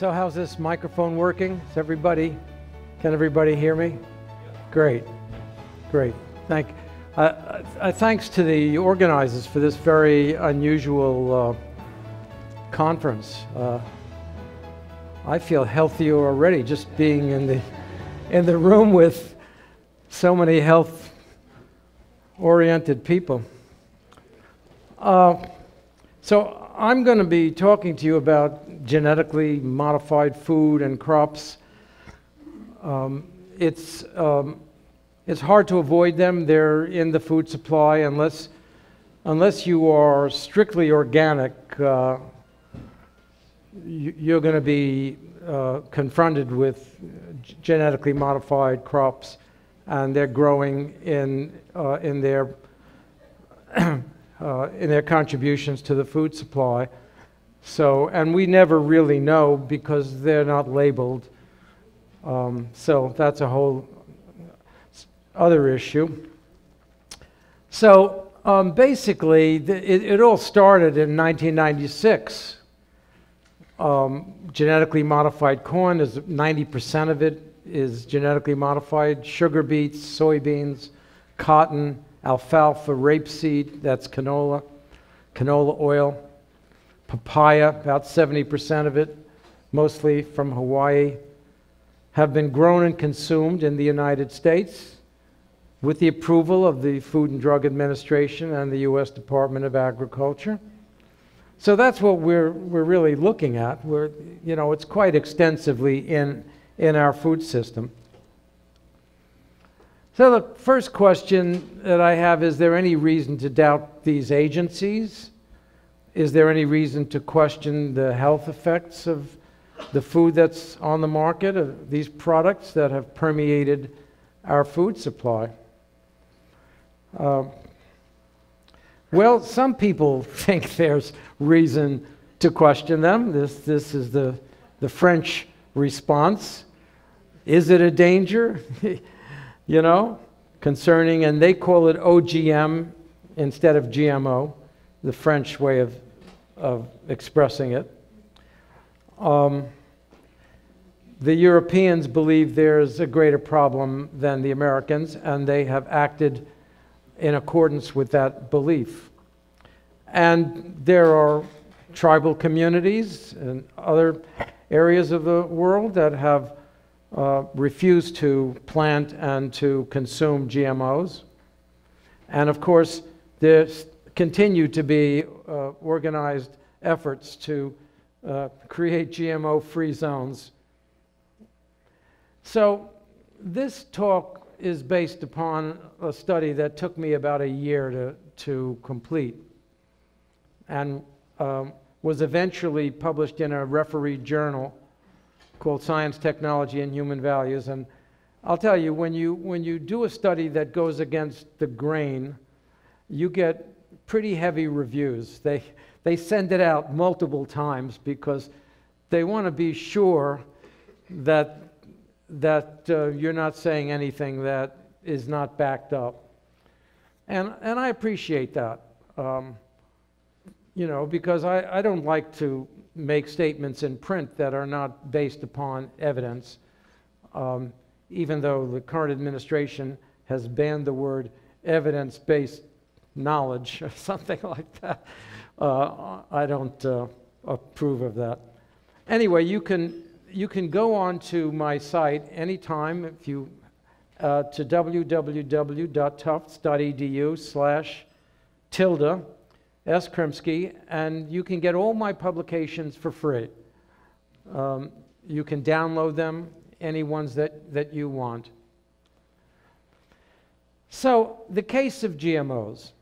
So how's this microphone working? Can everybody hear me? Great, great. Thanks to the organizers for this very unusual conference. I feel healthier already just being in the room with so many health-oriented people. So I'm going to be talking to you about genetically modified food and crops. It's hard to avoid them. They're in the food supply unless you are strictly organic. You're going to be confronted with genetically modified crops, and they're growing in their contributions to the food supply. So, and we never really know because they're not labeled. So that's a whole other issue. So basically, it all started in 1996. Genetically modified corn, is 90% of it is genetically modified. Sugar beets, soybeans, cotton, alfalfa, rapeseed, that's canola oil. Papaya, about 70% of it, mostly from Hawaii, have been grown and consumed in the United States with the approval of the Food and Drug Administration and the U.S. Department of Agriculture. So that's what we're really looking at. It's quite extensively in our food system. So the first question that I have, is there any reason to doubt these agencies? Is there any reason to question the health effects of the food that's on the market, of these products that have permeated our food supply? Well, some people think there's reason to question them. This is the French response. Is it a danger? Concerning, and they call it OGM instead of GMO, the French way of expressing it. The Europeans believe there's a greater problem than the Americans, and they have acted in accordance with that belief. And there are tribal communities and other areas of the world that have refused to plant and to consume GMOs. And of course, there continue to be organized efforts to create GMO-free zones. So this talk is based upon a study that took me about a year to complete, and was eventually published in a refereed journal called Science, Technology, and Human Values. And I'll tell you, when you do a study that goes against the grain, you get pretty heavy reviews. They send it out multiple times because they want to be sure that you're not saying anything that is not backed up. And I appreciate that, because I don't like to make statements in print that are not based upon evidence, even though the current administration has banned the word evidence-based knowledge or something like that. I don't approve of that. Anyway, you can go on to my site anytime if you to www.tufts.edu/S.Krimsky, and you can get all my publications for free. You can download them, any ones that you want. So, the case of GMOs.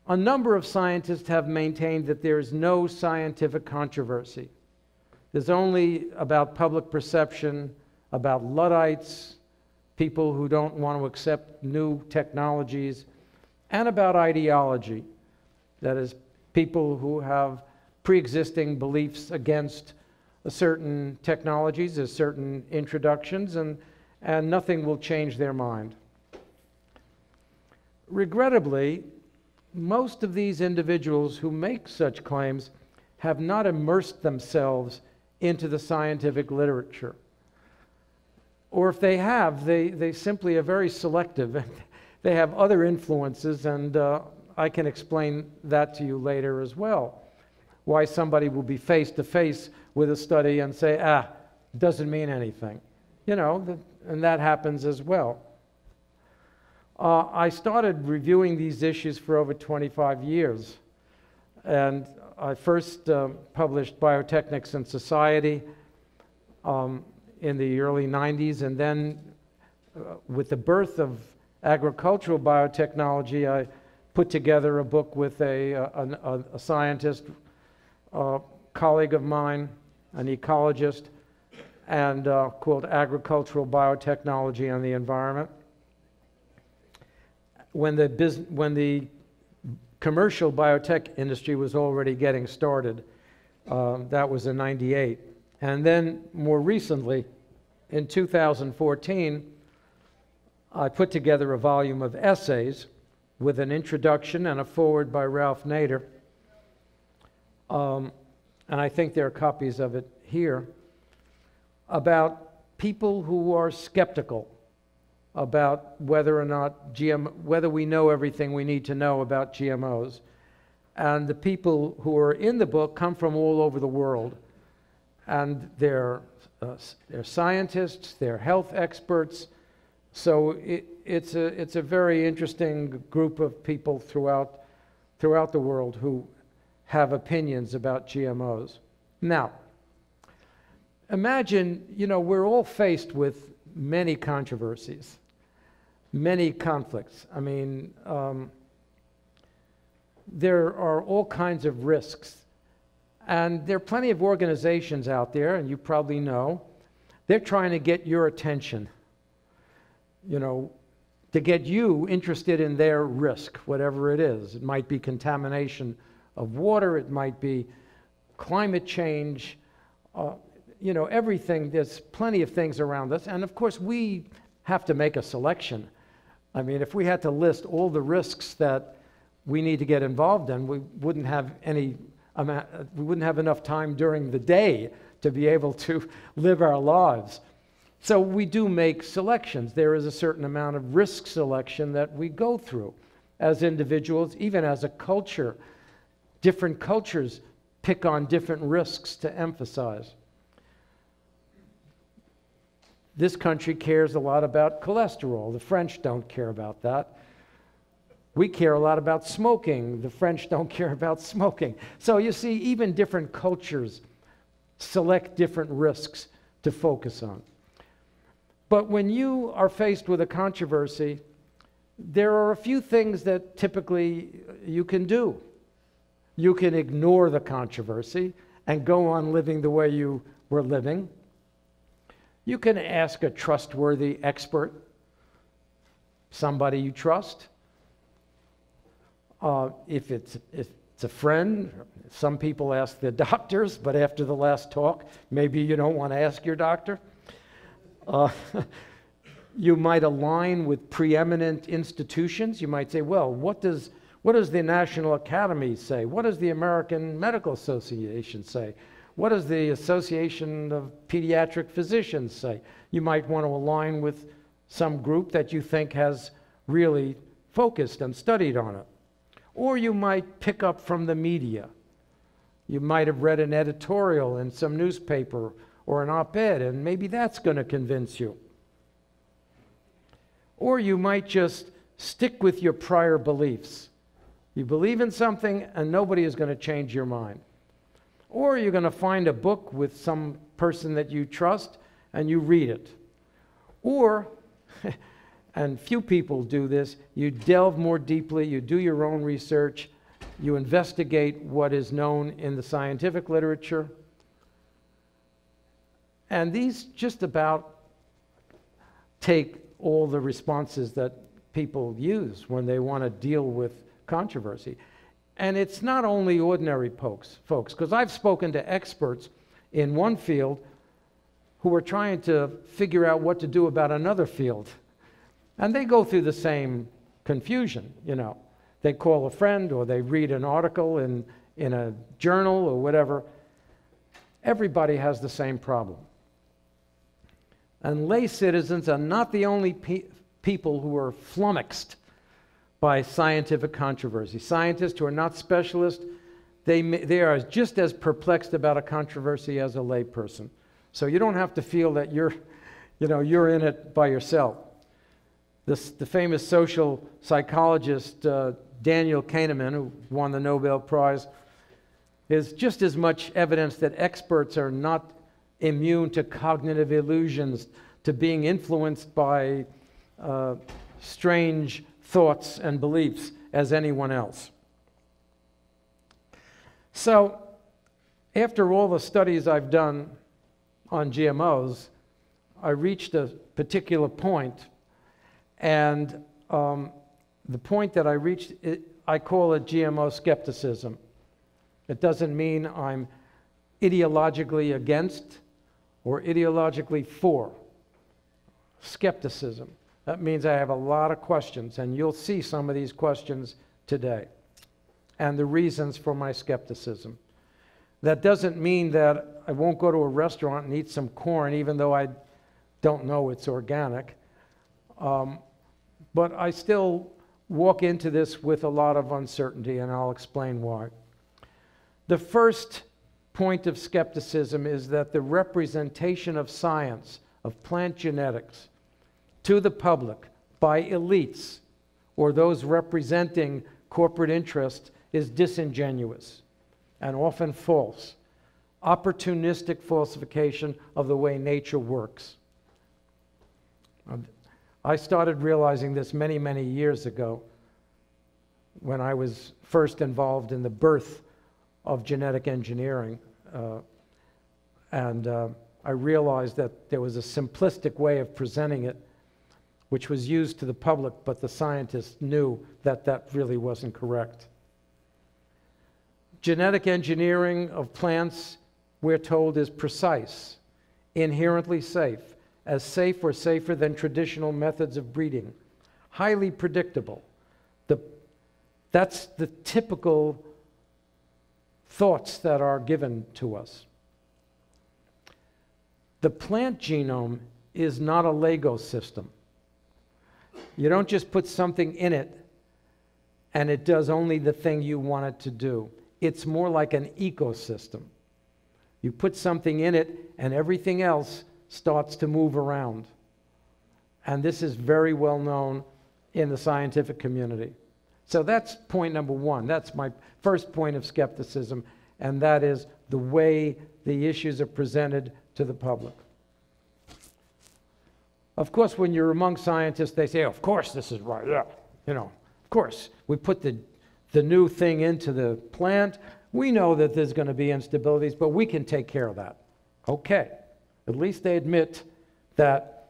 A number of scientists have maintained that there is no scientific controversy. There's only about public perception, about Luddites, people who don't want to accept new technologies, and about ideology. That is, people who have pre-existing beliefs against certain technologies, certain introductions, and nothing will change their mind. Regrettably, most of these individuals who make such claims have not immersed themselves into the scientific literature. Or if they have, they simply are very selective. They have other influences, and I can explain that to you later as well. Why somebody will be face to face with a study and say, doesn't mean anything. You know, and that happens as well. I started reviewing these issues for over 25 years. And I first published Biotechnics and Society in the early 90s, and then with the birth of agricultural biotechnology, I put together a book with a scientist, colleague of mine, an ecologist, and called Agricultural Biotechnology and the Environment. When the commercial biotech industry was already getting started, that was in '98. And then more recently, in 2014, I put together a volume of essays with an introduction and a foreword by Ralph Nader. And I think there are copies of it here, about people who are skeptical about whether or not whether we know everything we need to know about GMOs. And the people who are in the book come from all over the world. And they're scientists, they're health experts. So it's a very interesting group of people throughout the world who have opinions about GMOs. Now, imagine, you know, we're all faced with many controversies, many conflicts. I mean, there are all kinds of risks. And there are plenty of organizations out there, and you probably know, they're trying to get your attention, you know, to get you interested in their risk, whatever it is. It might be contamination of water, it might be climate change, you know, everything. There's plenty of things around us. And of course, we have to make a selection. I mean, if we had to list all the risks that we need to get involved in, we wouldn't have enough time during the day to be able to live our lives. So we do make selections. There is a certain amount of risk selection that we go through as individuals, even as a culture. Different cultures pick on different risks to emphasize. This country cares a lot about cholesterol. The French don't care about that. We care a lot about smoking. The French don't care about smoking. So you see, even different cultures select different risks to focus on. But when you are faced with a controversy, there are a few things that typically you can do. You can ignore the controversy and go on living the way you were living. You can ask a trustworthy expert, somebody you trust. If it's a friend, some people ask their doctors, but after the last talk, maybe you don't want to ask your doctor. You might align with preeminent institutions. You might say, well, what does the National Academies say? What does the American Medical Association say? What does the Association of Pediatric Physicians say? You might want to align with some group that you think has really focused and studied on it. Or you might pick up from the media. You might have read an editorial in some newspaper or an op-ed, and maybe that's going to convince you. Or you might just stick with your prior beliefs. You believe in something, and nobody is going to change your mind. Or you're going to find a book with some person that you trust, and you read it. Or, and few people do this, you delve more deeply, you do your own research, you investigate what is known in the scientific literature. And these just about take all the responses that people use when they want to deal with controversy. And it's not only ordinary folks, because I've spoken to experts in one field who are trying to figure out what to do about another field. And they go through the same confusion, you know. They call a friend or they read an article in a journal or whatever. Everybody has the same problem. And lay citizens are not the only people who are flummoxed by scientific controversy. Scientists who are not specialists, they are just as perplexed about a controversy as a layperson. So you don't have to feel that you're in it by yourself. The famous social psychologist Daniel Kahneman, who won the Nobel Prize, is just as much evidence that experts are not immune to cognitive illusions, to being influenced by strange thoughts and beliefs as anyone else. So, after all the studies I've done on GMOs, I reached a particular point, and the point that I reached, I call it Gmo skepticism. It doesn't mean I'm ideologically against or ideologically for skepticism. That means I have a lot of questions, and you'll see some of these questions today, and the reasons for my skepticism. That doesn't mean that I won't go to a restaurant and eat some corn, even though I don't know it's organic. But I still walk into this with a lot of uncertainty, and I'll explain why. The first point of skepticism is that the representation of science, of plant genetics, to the public by elites or those representing corporate interests is disingenuous and often false, opportunistic falsification of the way nature works. I started realizing this many, many years ago when I was first involved in the birth of genetic engineering. I realized that there was a simplistic way of presenting it which was used to the public, but the scientists knew that that really wasn't correct. Genetic engineering of plants, we're told, is precise, inherently safe, as safe or safer than traditional methods of breeding, highly predictable. That's the typical thoughts that are given to us. The plant genome is not a Lego system. You don't just put something in it and it does only the thing you want it to do. It's more like an ecosystem. You put something in it and everything else starts to move around. And this is very well known in the scientific community. So that's point number one. That's my first point of skepticism, and that is the way the issues are presented to the public. Of course, when you're among scientists, they say, of course this is right, yeah, of course. We put the new thing into the plant. We know that there's going to be instabilities, but we can take care of that. Okay. At least they admit that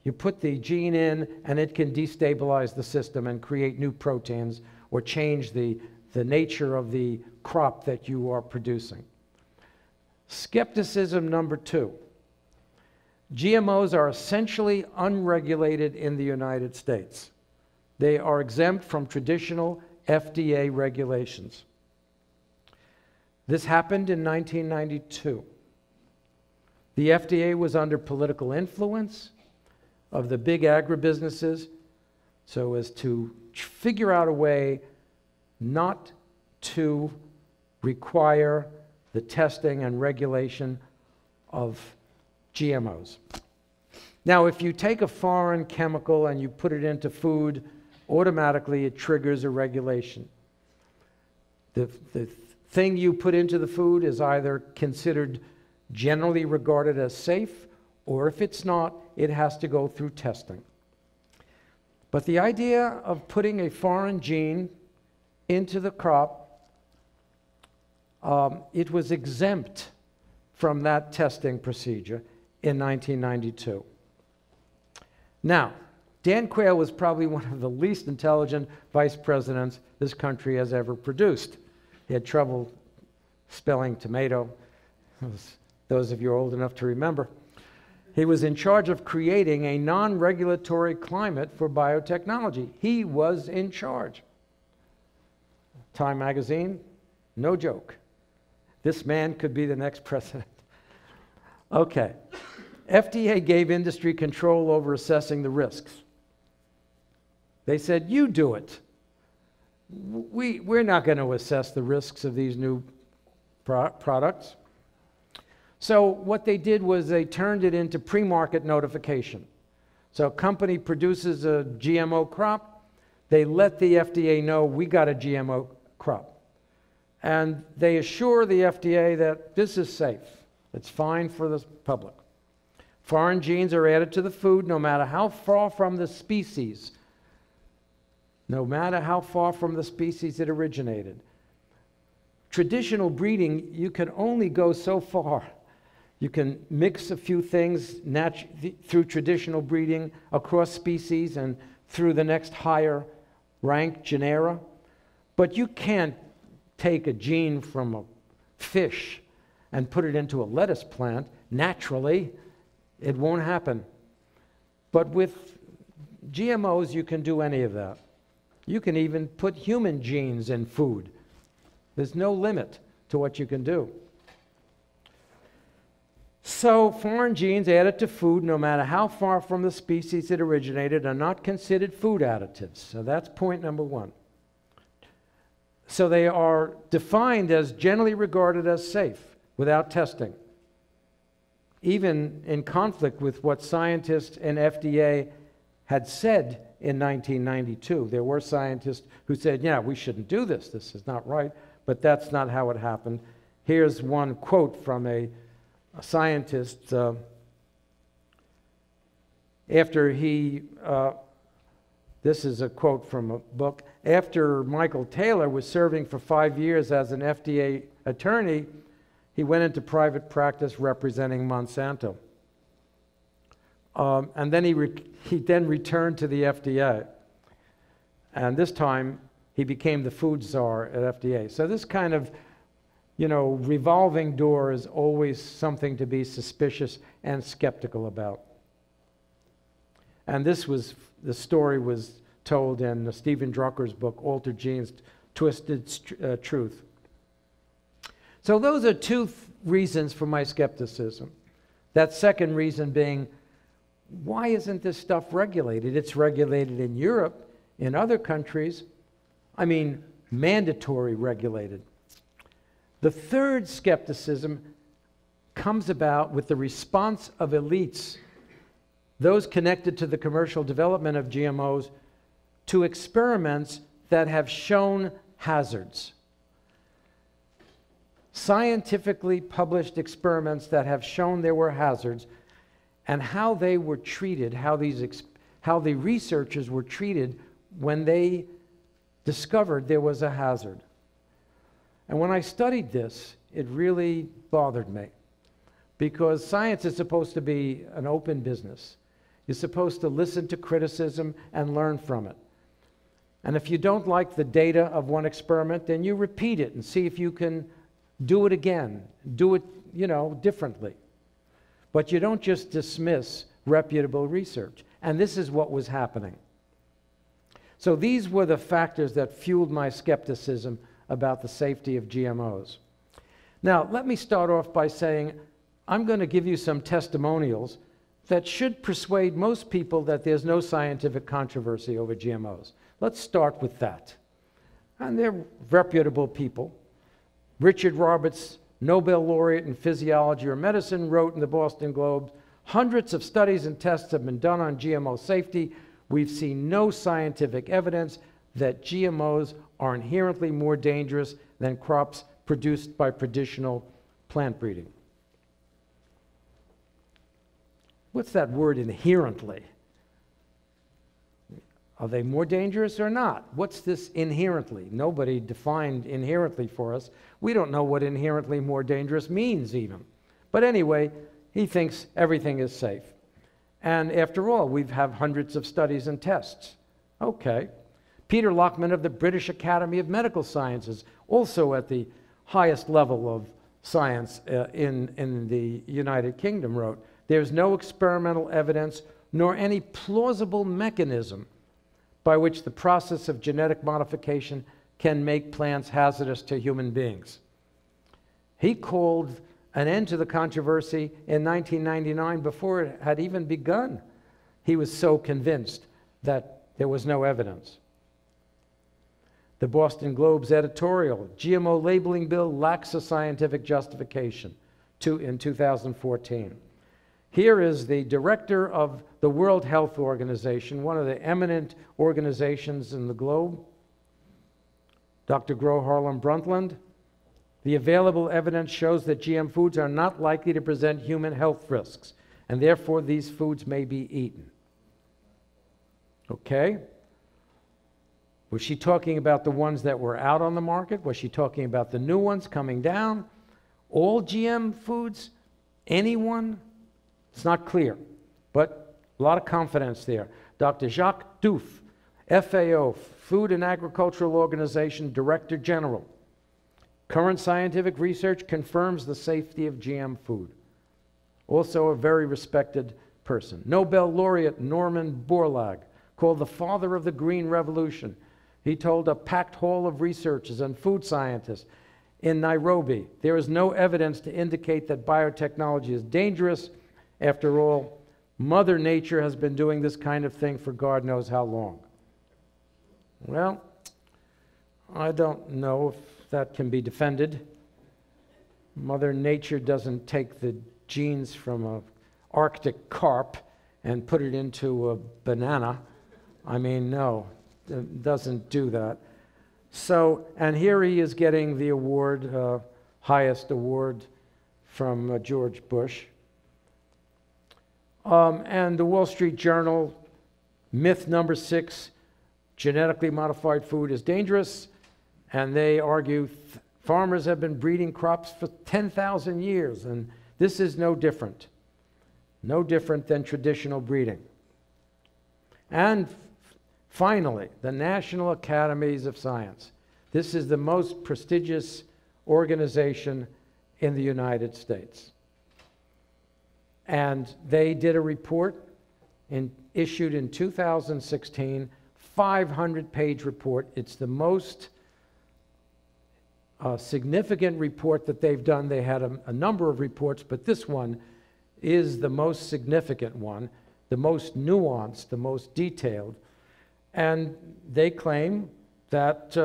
you put the gene in and it can destabilize the system and create new proteins or change the nature of the crop that you are producing. Skepticism number two. GMOs are essentially unregulated in the United States. They are exempt from traditional FDA regulations. This happened in 1992. The FDA was under political influence of the big agribusinesses so as to figure out a way not to require the testing and regulation of GMOs. Now, if you take a foreign chemical and you put it into food, automatically it triggers a regulation. The thing you put into the food is either considered generally regarded as safe, or if it's not, it has to go through testing. But the idea of putting a foreign gene into the crop, it was exempt from that testing procedure in 1992. Now, Dan Quayle was probably one of the least intelligent vice presidents this country has ever produced. He had trouble spelling tomato. Those of you are old enough to remember. He was in charge of creating a non-regulatory climate for biotechnology. He was in charge. Time magazine, no joke. This man could be the next president. Okay. FDA gave industry control over assessing the risks. They said, you do it. We're not going to assess the risks of these new products. So what they did was they turned it into pre-market notification. So a company produces a GMO crop, they let the FDA know we got a GMO crop. And they assure the FDA that this is safe. It's fine for the public. Foreign genes are added to the food no matter how far from the species. No matter how far from the species it originated. Traditional breeding, you can only go so far. You can mix a few things through traditional breeding across species and through the next higher rank genera. But you can't take a gene from a fish and put it into a lettuce plant naturally. It won't happen. But with GMOs, you can do any of that. You can even put human genes in food. There's no limit to what you can do. So foreign genes added to food, no matter how far from the species it originated, are not considered food additives. So that's point number one. So they are defined as generally regarded as safe without testing, even in conflict with what scientists and FDA had said in 1992. There were scientists who said, yeah, we shouldn't do this. This is not right. But that's not how it happened. Here's one quote from a scientist after he, this is a quote from a book, after Michael Taylor was serving for 5 years as an FDA attorney, he went into private practice representing Monsanto. And then he then returned to the FDA. And this time, he became the food czar at FDA. So this kind of, revolving door is always something to be suspicious and skeptical about. And the story was told in Stephen Drucker's book, Altered Genes, Twisted Truth. So those are two reasons for my skepticism. That second reason being, why isn't this stuff regulated? It's regulated in Europe, in other countries. I mean, mandatory regulated. The third skepticism comes about with the response of elites, those connected to the commercial development of GMOs, to experiments that have shown hazards. Scientifically published experiments that have shown there were hazards, and how they were treated, how the researchers were treated when they discovered there was a hazard. And when I studied this, it really bothered me, because science is supposed to be an open business. You're supposed to listen to criticism and learn from it. And if you don't like the data of one experiment, then you repeat it and see if you can do it again, do it, differently. But you don't just dismiss reputable research. And this is what was happening. So these were the factors that fueled my skepticism about the safety of GMOs. Now, let me start off by saying I'm going to give you some testimonials that should persuade most people that there's no scientific controversy over GMOs. Let's start with that. And they're reputable people. Richard Roberts, Nobel laureate in physiology or medicine, wrote in the Boston Globe, hundreds of studies and tests have been done on GMO safety. We've seen no scientific evidence that GMOs are inherently more dangerous than crops produced by traditional plant breeding. What's that word, inherently? Are they more dangerous or not? What's this inherently? Nobody defined inherently for us. We don't know what inherently more dangerous means even. But anyway, he thinks everything is safe. And after all, we have hundreds of studies and tests. Okay. Peter Lockman of the British Academy of Medical Sciences, also at the highest level of science in the United Kingdom, wrote, "There's no experimental evidence nor any plausible mechanism by which the process of genetic modification can make plants hazardous to human beings." He called an end to the controversy in 1999 before it had even begun. He was so convinced that there was no evidence. The Boston Globe's editorial, GMO labeling bill lacks a scientific justification, in 2014. Here is the director of the World Health Organization, one of the eminent organizations in the globe, Dr. Gro Harlem Brundtland. The available evidence shows that GM foods are not likely to present human health risks, and therefore these foods may be eaten. Okay? Was she talking about the ones that were out on the market? Was she talking about the new ones coming down? All GM foods? Anyone? It's not clear, but a lot of confidence there. Dr. Jacques Diouf, FAO, Food and Agricultural Organization Director General. Current scientific research confirms the safety of GM food. Also a very respected person. Nobel laureate Norman Borlaug, called the father of the Green Revolution. He told a packed hall of researchers and food scientists in Nairobi, there is no evidence to indicate that biotechnology is dangerous. After all, Mother Nature has been doing this kind of thing for God knows how long. Well, I don't know if that can be defended. Mother Nature doesn't take the genes from an Arctic carp and put it into a banana. I mean, no, it doesn't do that. So, and here he is getting the award, highest award from George Bush. And the Wall Street Journal, myth number 6, genetically modified food is dangerous. And they argue farmers have been breeding crops for 10,000 years, and this is no different. No different than traditional breeding. And finally, the National Academies of Science. This is the most prestigious organization in the United States. And they did a report issued in 2016, 500-page report. It's the most significant report that they've done. They had a number of reports, but this one is the most significant one, the most nuanced, the most detailed. And they claim that,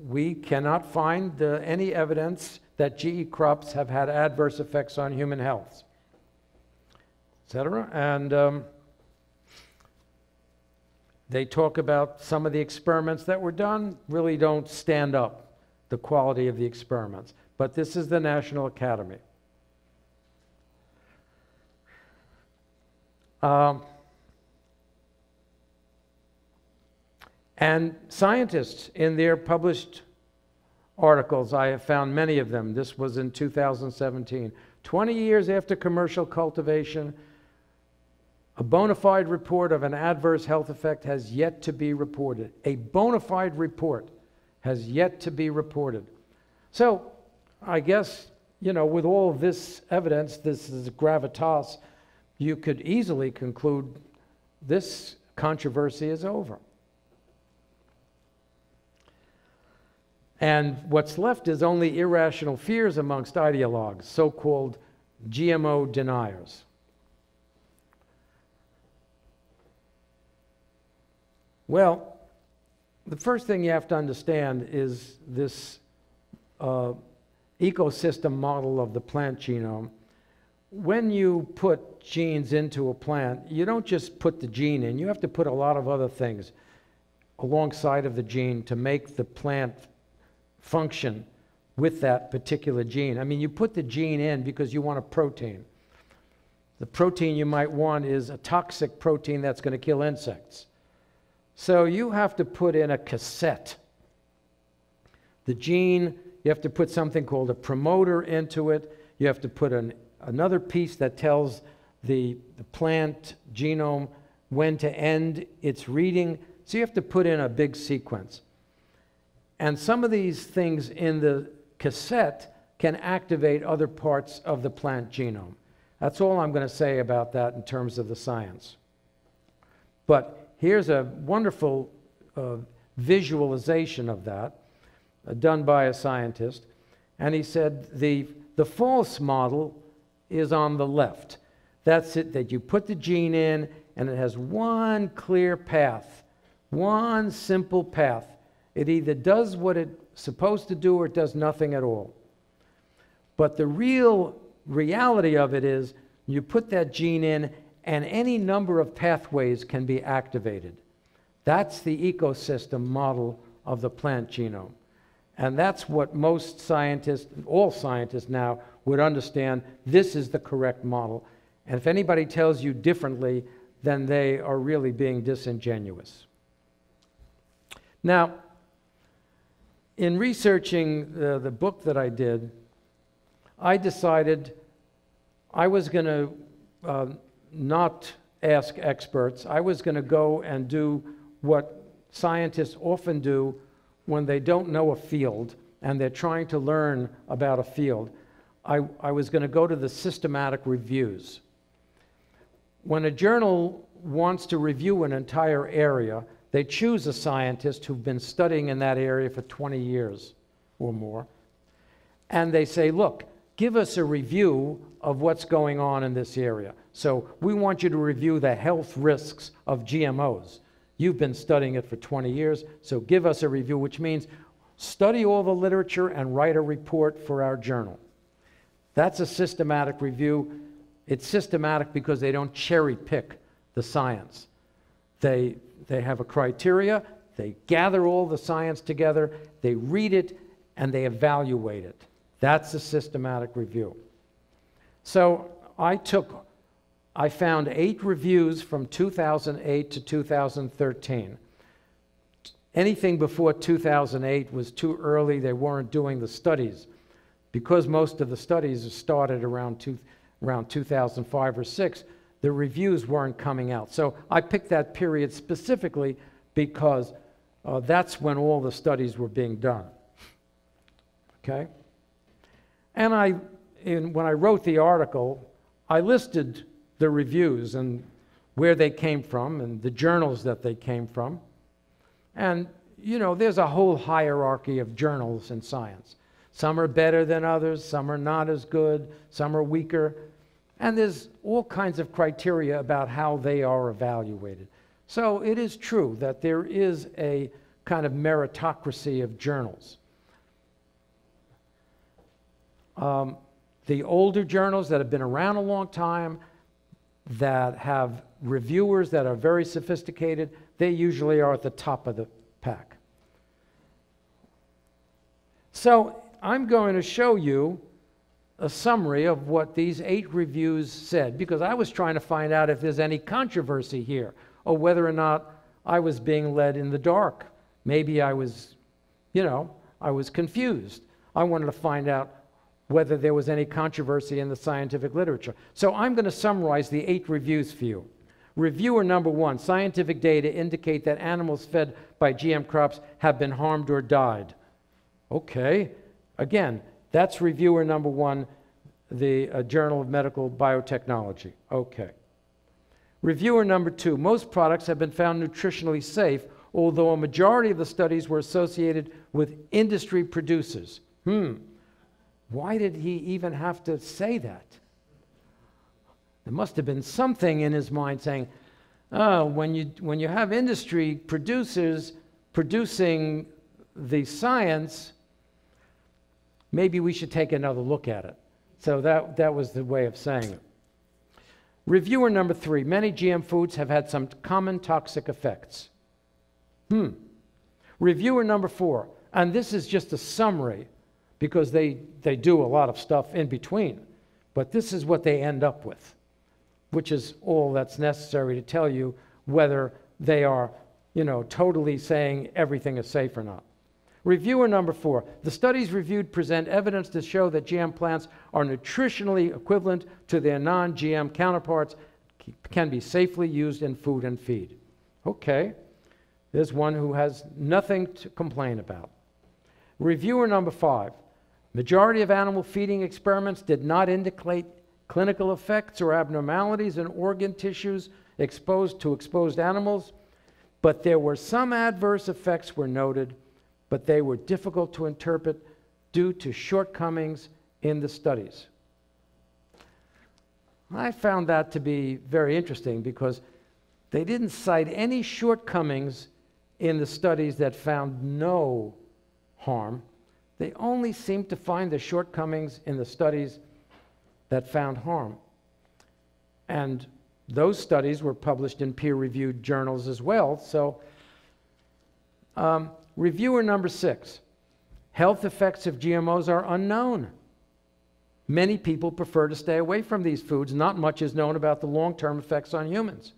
we cannot find any evidence that GE crops have had adverse effects on human health, etc. And they talk about some of the experiments that were done really don't stand up, the quality of the experiments. But this is the National Academy. And scientists, in their published articles, I have found many of them. This was in 2017. 20 years after commercial cultivation, a bona fide report of an adverse health effect has yet to be reported. A bona fide report has yet to be reported. So, I guess, with all this evidence, this is gravitas, you could easily conclude this controversy is over. And what's left is only irrational fears amongst ideologues, so-called GMO deniers. Well, the first thing you have to understand is this ecosystem model of the plant genome. When you put genes into a plant, you don't just put the gene in, you have to put a lot of other things alongside of the gene to make the plant function with that particular gene. I mean, you put the gene in because you want a protein. The protein you might want is a toxic protein that's going to kill insects. So you have to put in a cassette. The gene, you have to put something called a promoter into it. You have to put another piece that tells the plant genome when to end its reading. So you have to put in a big sequence. And some of these things in the cassette can activate other parts of the plant genome. That's all I'm going to say about that in terms of the science. But here's a wonderful visualization of that. done by a scientist, and he said the false model is on the left. That's it, that you put the gene in and it has one clear path, one simple path. It either does what it's supposed to do or it does nothing at all. But the real reality of it is you put that gene in and any number of pathways can be activated. That's the ecosystem model of the plant genome. And that's what most scientists, all scientists now, would understand. This is the correct model. And if anybody tells you differently, then they are really being disingenuous. Now, in researching the book that I did, I decided I was going to not ask experts. I was going to go and do what scientists often do when they don't know a field and they're trying to learn about a field. I was going to go to the systematic reviews. When a journal wants to review an entire area, they choose a scientist who've been studying in that area for 20 years or more, and they say, look, give us a review of what's going on in this area. So we want you to review the health risks of GMOs. You've been studying it for 20 years, so give us a review, which means study all the literature and write a report for our journal. That's a systematic review. It's systematic because they don't cherry pick the science. They have a criteria, they gather all the science together, they read it, and they evaluate it. That's a systematic review. So I found 8 reviews from 2008 to 2013. Anything before 2008 was too early. They weren't doing the studies. Because most of the studies started around 2005 or 6, the reviews weren't coming out. So I picked that period specifically because that's when all the studies were being done. Okay? And when I wrote the article, I listed the reviews and where they came from and the journals that they came from. And, you know, there's a whole hierarchy of journals in science. Some are better than others, some are not as good, some are weaker. And there's all kinds of criteria about how they are evaluated. So it is true that there is a kind of meritocracy of journals. The older journals that have been around a long time, that have reviewers that are very sophisticated, they usually are at the top of the pack. So I'm going to show you a summary of what these 8 reviews said, because I was trying to find out if there's any controversy here, or whether or not I was being led in the dark. Maybe I was, I was confused. I wanted to find out whether there was any controversy in the scientific literature. So I'm going to summarize the 8 reviews for you. Reviewer number 1, scientific data indicate that animals fed by GM crops have been harmed or died. Okay, again, that's reviewer number 1, the Journal of Medical Biotechnology. Okay. Reviewer number 2, most products have been found nutritionally safe, although a majority of the studies were associated with industry producers. Why did he even have to say that? There must have been something in his mind saying, oh, when you have industry producers producing the science, maybe we should take another look at it. So that was the way of saying it. Reviewer number 3, many GM foods have had some common toxic effects. Reviewer number 4, and this is just a summary because they do a lot of stuff in between, but this is what they end up with, which is all that's necessary to tell you whether they are, totally saying everything is safe or not. Reviewer number 4, the studies reviewed present evidence to show that GM plants are nutritionally equivalent to their non-GM counterparts, can be safely used in food and feed. Okay, there's one who has nothing to complain about. Reviewer number 5, majority of animal feeding experiments did not indicate clinical effects or abnormalities in organ tissues exposed to exposed animals, but there were some adverse effects were noted, but they were difficult to interpret due to shortcomings in the studies. I found that to be very interesting because they didn't cite any shortcomings in the studies that found no harm. They only seemed to find the shortcomings in the studies that found harm. And those studies were published in peer-reviewed journals as well. So, reviewer number 6, health effects of GMOs are unknown. Many people prefer to stay away from these foods. Not much is known about the long-term effects on humans.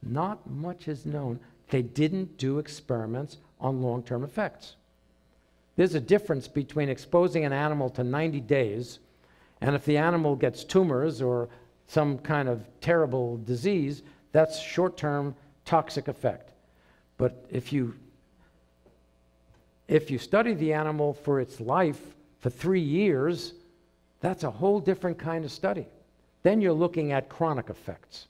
Not much is known. They didn't do experiments on long-term effects. There's a difference between exposing an animal to 90 days, and if the animal gets tumors or some kind of terrible disease, that's short-term toxic effect. But if you study the animal for its life for 3 years, that's a whole different kind of study. Then you're looking at chronic effects.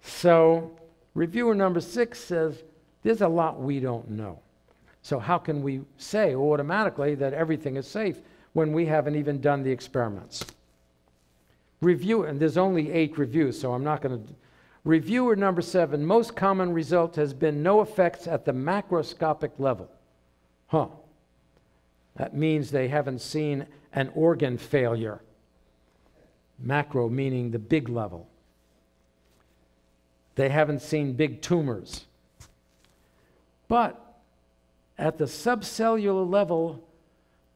So reviewer number 6 says, there's a lot we don't know. So how can we say automatically that everything is safe when we haven't even done the experiments? And there's only 8 reviews, so I'm not going to. Reviewer number 7, most common result has been no effects at the macroscopic level. That means they haven't seen an organ failure. Macro meaning the big level. They haven't seen big tumors. But at the subcellular level,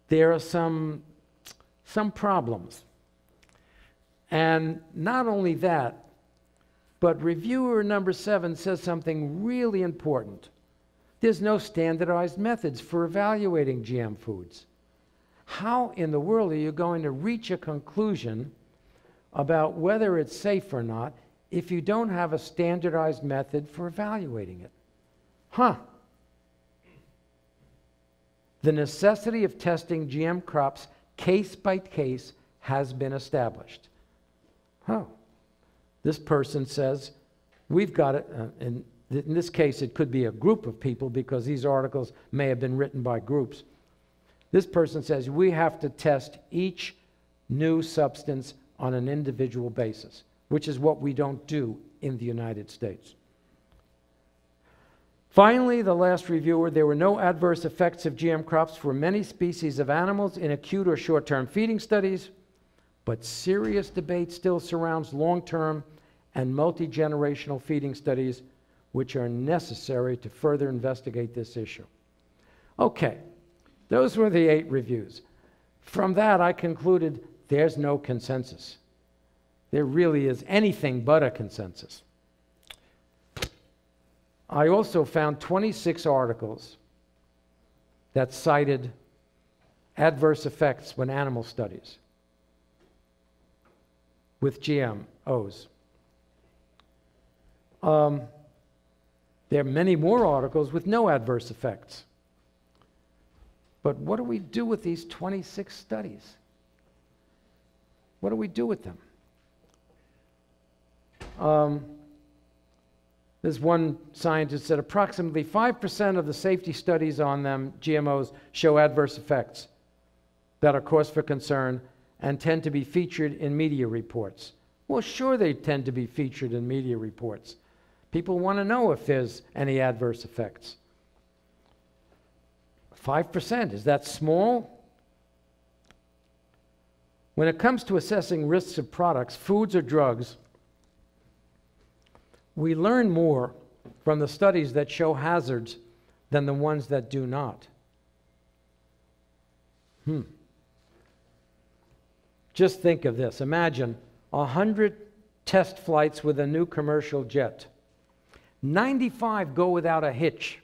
there are some problems. And not only that, but reviewer number 7 says something really important. There's no standardized methods for evaluating GM foods. How in the world are you going to reach a conclusion about whether it's safe or not if you don't have a standardized method for evaluating it? The necessity of testing GM crops case by case has been established. This person says, we've got it, in this case it could be a group of people because these articles may have been written by groups. This person says we have to test each new substance on an individual basis, which is what we don't do in the United States. Finally, the last reviewer, there were no adverse effects of GM crops for many species of animals in acute or short-term feeding studies, but serious debate still surrounds long-term and multi-generational feeding studies, which are necessary to further investigate this issue. Okay, those were the 8 reviews. From that, I concluded there's no consensus. There really is anything but a consensus. I also found 26 articles that cited adverse effects when animal studies with GMOs. There are many more articles with no adverse effects. But what do we do with these 26 studies? What do we do with them? There's one scientist said approximately 5% of the safety studies on them, GMOs, show adverse effects that are cause for concern and tend to be featured in media reports. Well, sure they tend to be featured in media reports. People want to know if there's any adverse effects. 5%, is that small? When it comes to assessing risks of products, foods or drugs, we learn more from the studies that show hazards than the ones that do not. Just think of this. Imagine 100 test flights with a new commercial jet. 95 go without a hitch.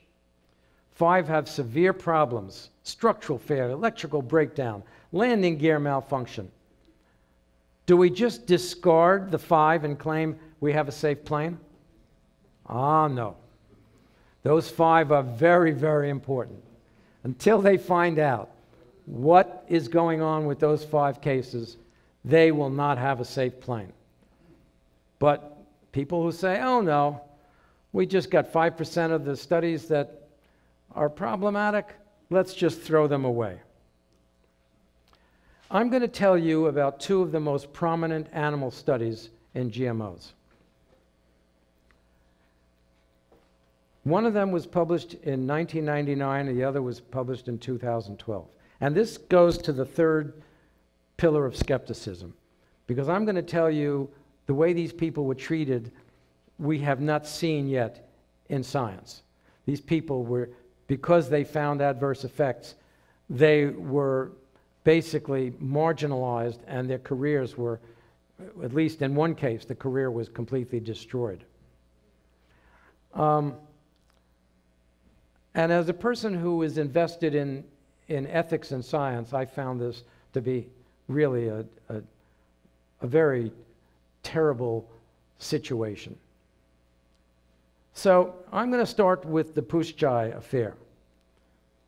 5 have severe problems, structural failure, electrical breakdown, landing gear malfunction. Do we just discard the 5 and claim we have a safe plane? No. Those 5 are very, very important. Until they find out what is going on with those 5 cases, they will not have a safe plane. But people who say, oh no, we just got 5% of the studies that are problematic, let's just throw them away. I'm going to tell you about two of the most prominent animal studies in GMOs. One of them was published in 1999, and the other was published in 2012. And this goes to the third pillar of skepticism, because I'm going to tell you the way these people were treated, we have not seen yet in science. These people were, because they found adverse effects, they were basically marginalized, and their careers were, at least in one case, the career was completely destroyed. And as a person who is invested in ethics and science, I found this to be really a very terrible situation. So I'm going to start with the Pushchai affair.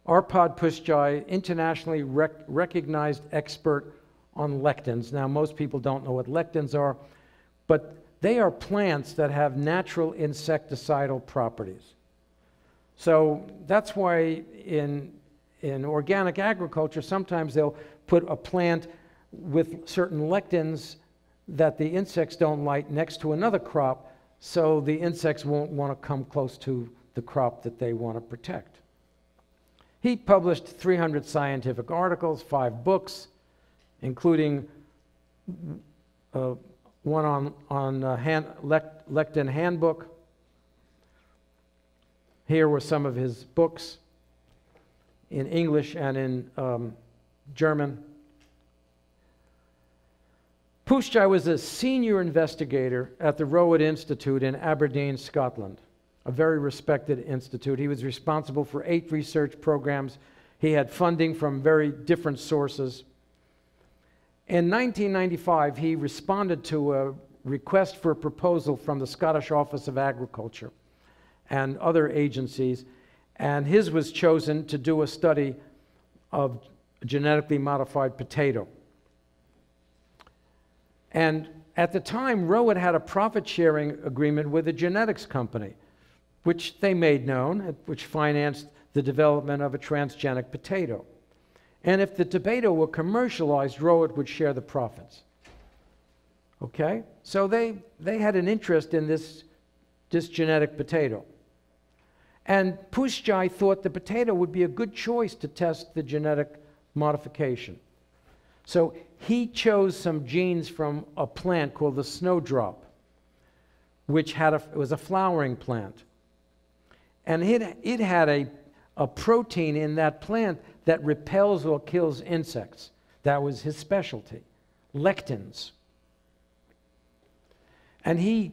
Arpad Pushchai, internationally recognized expert on lectins. Now, most people don't know what lectins are, but they are plants that have natural insecticidal properties. So that's why in organic agriculture, sometimes they'll put a plant with certain lectins that the insects don't like next to another crop, so the insects won't want to come close to the crop that they want to protect. He published 300 scientific articles, 5 books, including one on lectin handbook. Here were some of his books in English and in German. Pushchai was a senior investigator at the Rowett Institute in Aberdeen, Scotland, a very respected institute. He was responsible for 8 research programs. He had funding from very different sources. In 1995, he responded to a request for a proposal from the Scottish Office of Agriculture and other agencies, and his was chosen to do a study of genetically modified potato. And at the time, Rowett had a profit-sharing agreement with a genetics company, which they made known, which financed the development of a transgenic potato. And if the potato were commercialized, Rowett would share the profits. Okay? So they had an interest in this genetic potato. And Pushchai thought the potato would be a good choice to test the genetic modification. So he chose some genes from a plant called the snowdrop, which was a flowering plant. And it had a protein in that plant that repels or kills insects. That was his specialty, lectins. And he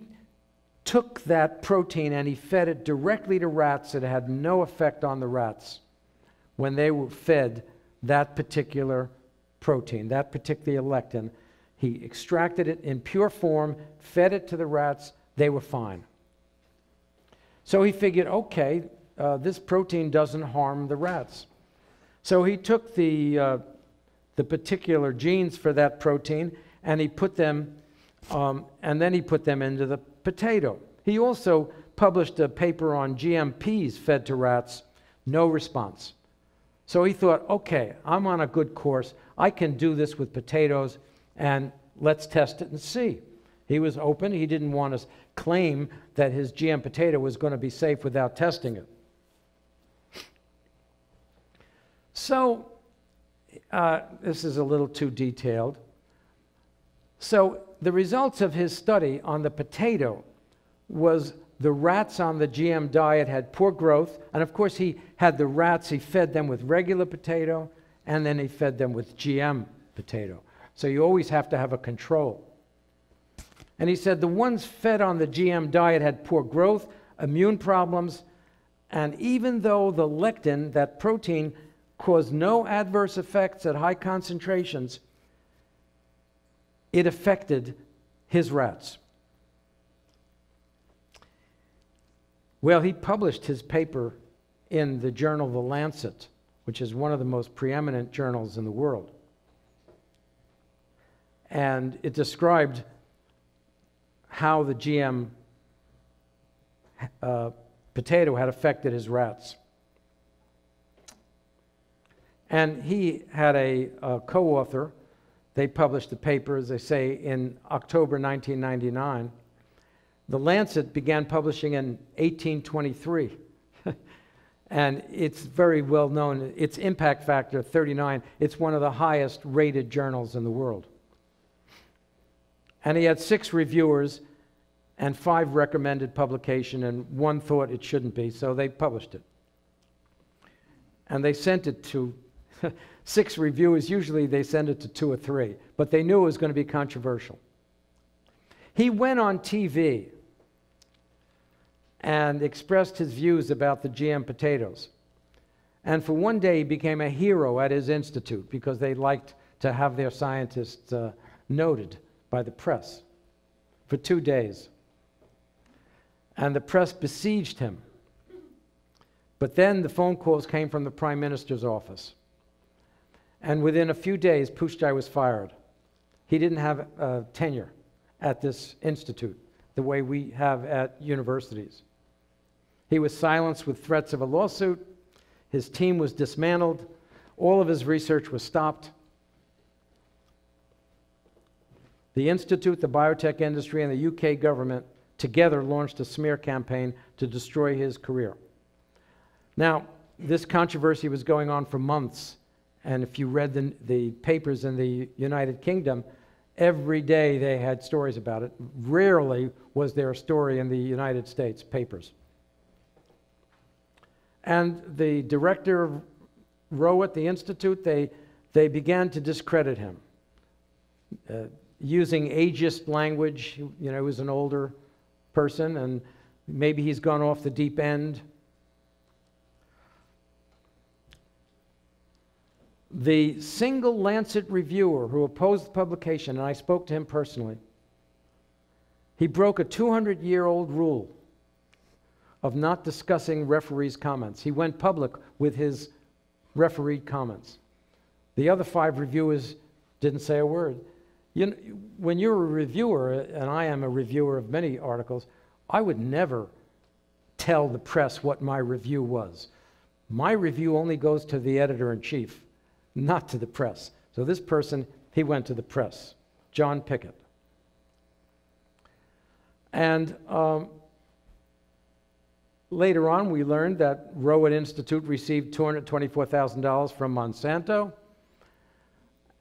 took that protein and he fed it directly to rats. It had no effect on the rats when they were fed that particular protein, that particular lectin. He extracted it in pure form, fed it to the rats, they were fine. So he figured, okay, this protein doesn't harm the rats. So he took the particular genes for that protein and he put them, and then he put them into the potato. He also published a paper on GM peas fed to rats, no response. So he thought, okay, I'm on a good course. I can do this with potatoes, and let's test it and see. He was open. He didn't want to claim that his GM potato was going to be safe without testing it. So this is a little too detailed. So the results of his study on the potato was the rats on the GM diet had poor growth, and of course he had the rats, he fed them with regular potato, and then he fed them with GM potato. So you always have to have a control. And he said the ones fed on the GM diet had poor growth, immune problems, and even though the lectin, that protein, caused no adverse effects at high concentrations, it affected his rats. Well, he published his paper in the journal The Lancet, which is one of the most preeminent journals in the world. And it described how the GM potato had affected his rats. And he had a co-author. They published the paper, as they say, in October 1999. The Lancet began publishing in 1823. And it's very well known. Its impact factor, 39, it's one of the highest rated journals in the world. And he had 6 reviewers and 5 recommended publication, and 1 thought it shouldn't be, so they published it. And they sent it to 6 reviewers. Usually they send it to 2 or 3, but they knew it was going to be controversial. He went on TV and expressed his views about the GM potatoes. And for one day, he became a hero at his institute because they liked to have their scientists noted by the press for 2 days. And the press besieged him. But then the phone calls came from the Prime Minister's office. And within a few days, Pusztai was fired. He didn't have tenure at this institute the way we have at universities. He was silenced with threats of a lawsuit. His team was dismantled. All of his research was stopped. The institute, the biotech industry, and the UK government together launched a smear campaign to destroy his career. Now, this controversy was going on for months, and if you read the papers in the United Kingdom, every day they had stories about it. Rarely was there a story in the United States papers. And the director of Rowe at the Institute, they began to discredit him, using ageist language. You know, he was an older person, and maybe he's gone off the deep end. The single Lancet reviewer who opposed the publication, and I spoke to him personally, he broke a 200-year-old rule of not discussing referees' comments. He went public with his refereed comments. The other 5 reviewers didn't say a word. You know, when you're a reviewer, and I am a reviewer of many articles, I would never tell the press what my review was. My review only goes to the editor-in-chief, not to the press. So this person, he went to the press, John Pickett. And later on, we learned that Rowe Institute received $224,000 from Monsanto.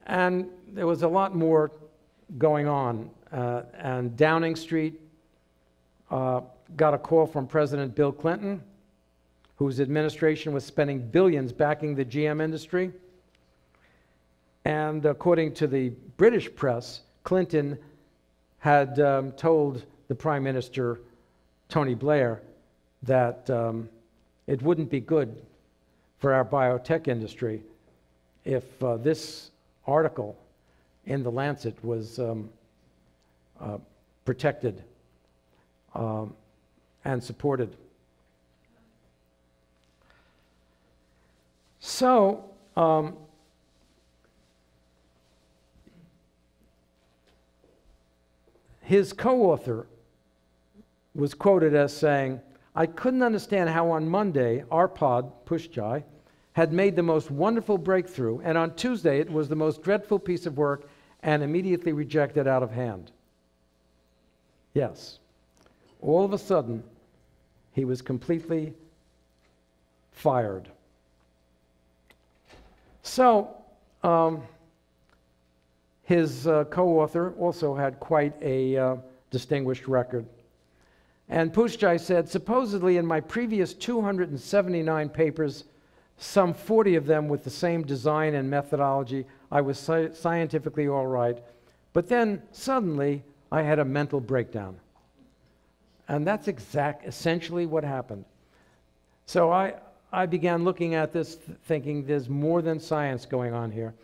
And there was a lot more going on. And Downing Street got a call from President Bill Clinton, whose administration was spending billions backing the GM industry. And according to the British press, Clinton had told the Prime Minister, Tony Blair, that it wouldn't be good for our biotech industry if this article in the Lancet was protected and supported. So, his co-author was quoted as saying, "I couldn't understand how on Monday, our pod, Pusztai, had made the most wonderful breakthrough, and on Tuesday it was the most dreadful piece of work and immediately rejected out of hand." Yes, all of a sudden, he was completely fired. So, his co-author also had quite a distinguished record. And Pusztai said, "Supposedly in my previous 279 papers, some 40 of them with the same design and methodology, I was scientifically all right. But then suddenly I had a mental breakdown." And that's essentially what happened. So I began looking at this thinking there's more than science going on here.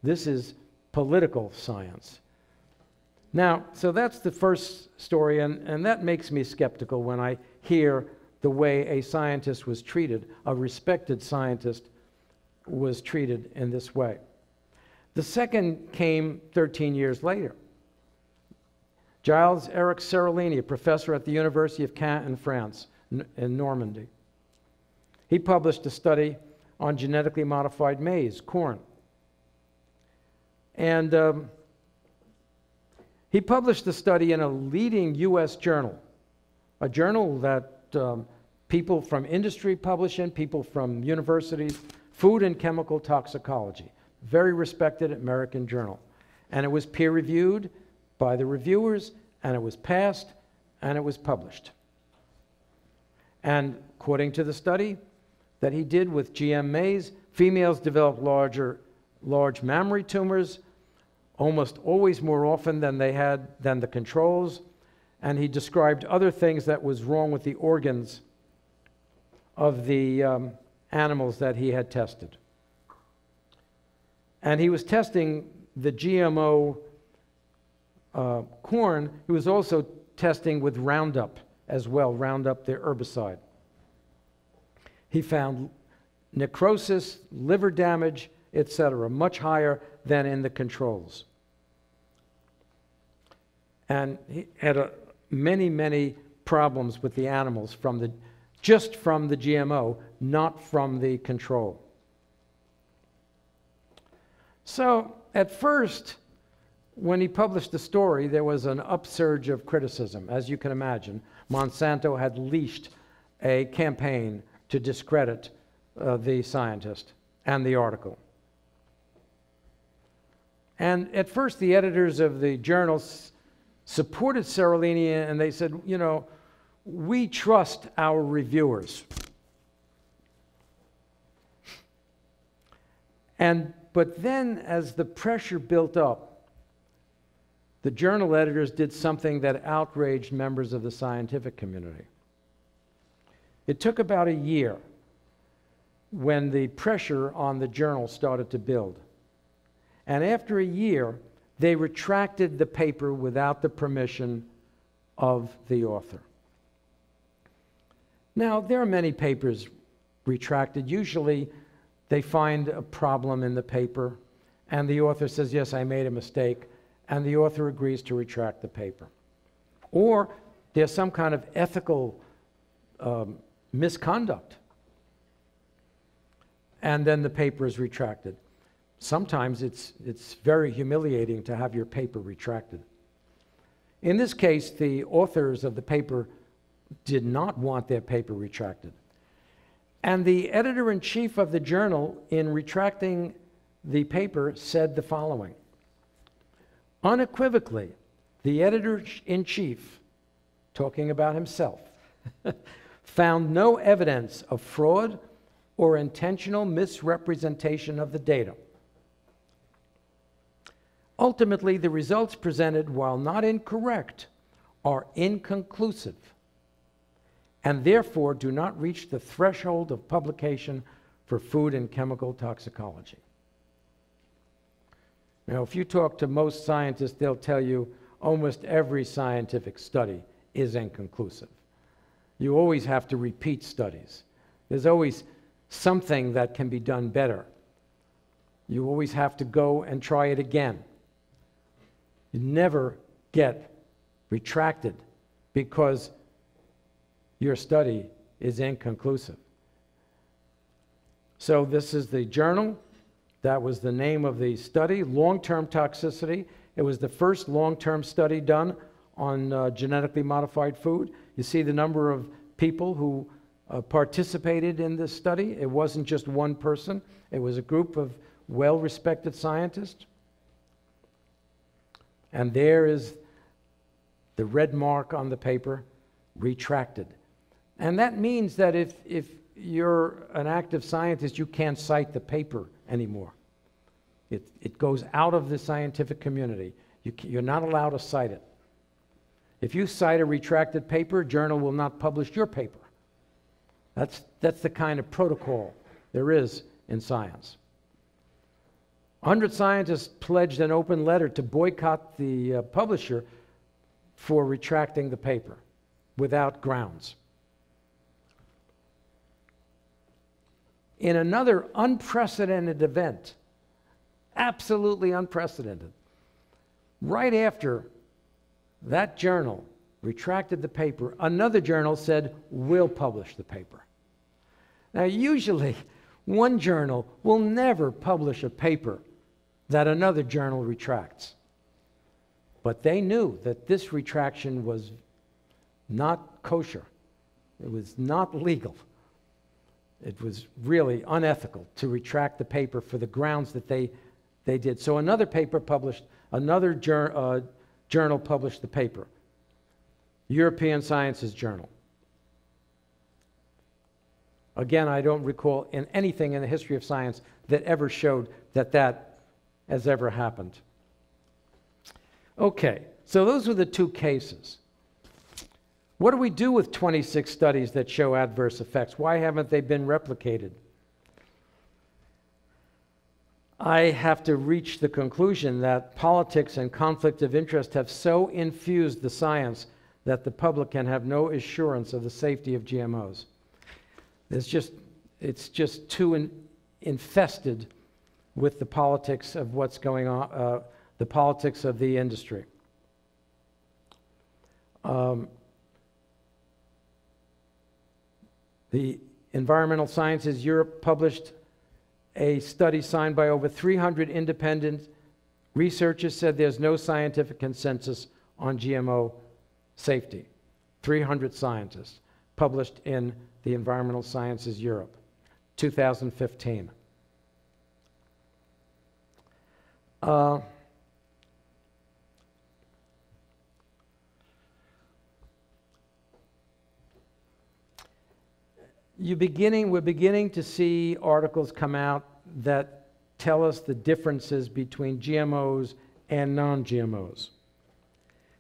This is political science. Now, so that's the first story, and that makes me skeptical when I hear the way a scientist was treated, a respected scientist was treated in this way. The second came 13 years later. Gilles Eric Seralini, a professor at the University of Caen in France, in Normandy. He published a study on genetically modified maize, corn. And he published the study in a leading US journal, a journal that people from industry publish in, people from universities, Food and Chemical Toxicology, very respected American journal. And it was peer-reviewed by the reviewers, and it was passed, and it was published. And according to the study that he did with GM maize, females developed large mammary tumors, almost always more often than the controls. And he described other things that was wrong with the organs of the animals that he had tested. And he was testing the GMO corn. He was also testing with Roundup as well, Roundup, the herbicide. He found necrosis, liver damage, etc., much higher than in the controls. And he had many problems with the animals just from the GMO, not from the control. So at first, when he published the story, there was an upsurge of criticism. As you can imagine, Monsanto had leashed a campaign to discredit the scientist and the article. And at first, the editors of the journals supported Seralini, and they said, you know, we trust our reviewers. But then, as the pressure built up, the journal editors did something that outraged members of the scientific community. It took about a year when the pressure on the journal started to build. And after a year, they retracted the paper without the permission of the author. Now, there are many papers retracted. Usually, they find a problem in the paper, and the author says, yes, I made a mistake, and the author agrees to retract the paper. Or there's some kind of ethical misconduct, and then the paper is retracted. Sometimes it's very humiliating to have your paper retracted. In this case, the authors of the paper did not want their paper retracted. And the editor-in-chief of the journal, in retracting the paper, said the following: unequivocally, the editor-in-chief, talking about himself, found no evidence of fraud or intentional misrepresentation of the data. Ultimately, the results presented, while not incorrect, are inconclusive, and therefore do not reach the threshold of publication for food and chemical toxicology. Now, if you talk to most scientists, they'll tell you almost every scientific study is inconclusive. You always have to repeat studies. There's always something that can be done better. You always have to go and try it again. You never get retracted because your study is inconclusive. So this is the journal. That was the name of the study, long-term toxicity. It was the first long-term study done on genetically modified food. You see the number of people who participated in this study. It wasn't just one person. It was a group of well-respected scientists. And there is the red mark on the paper, retracted. And that means that if you're an active scientist, you can't cite the paper anymore. It goes out of the scientific community. You're not allowed to cite it. If you cite a retracted paper, a journal will not publish your paper. That's the kind of protocol there is in science. 100 scientists pledged an open letter to boycott the publisher for retracting the paper without grounds. In another unprecedented event, absolutely unprecedented, right after that journal retracted the paper, another journal said, we'll publish the paper. Now, usually, One journal will never publish a paper that another journal retracts. But they knew that this retraction was not kosher. It was not legal. It was really unethical to retract the paper for the grounds that they did. So another paper published, another journal published the paper, European Sciences Journal. Again, I don't recall in anything in the history of science that ever showed that that has ever happened. Okay, so those were the two cases. What do we do with 26 studies that show adverse effects? Why haven't they been replicated? I have to reach the conclusion that politics and conflict of interest have so infused the science that the public can have no assurance of the safety of GMOs. It's just too infested with the politics of what's going on, the politics of the industry. The Environmental Sciences Europe published a study signed by over 300 independent researchers, said there's no scientific consensus on GMO safety. 300 scientists published in the Environmental Sciences Europe, 2015. We're beginning to see articles come out that tell us the differences between GMOs and non-GMOs.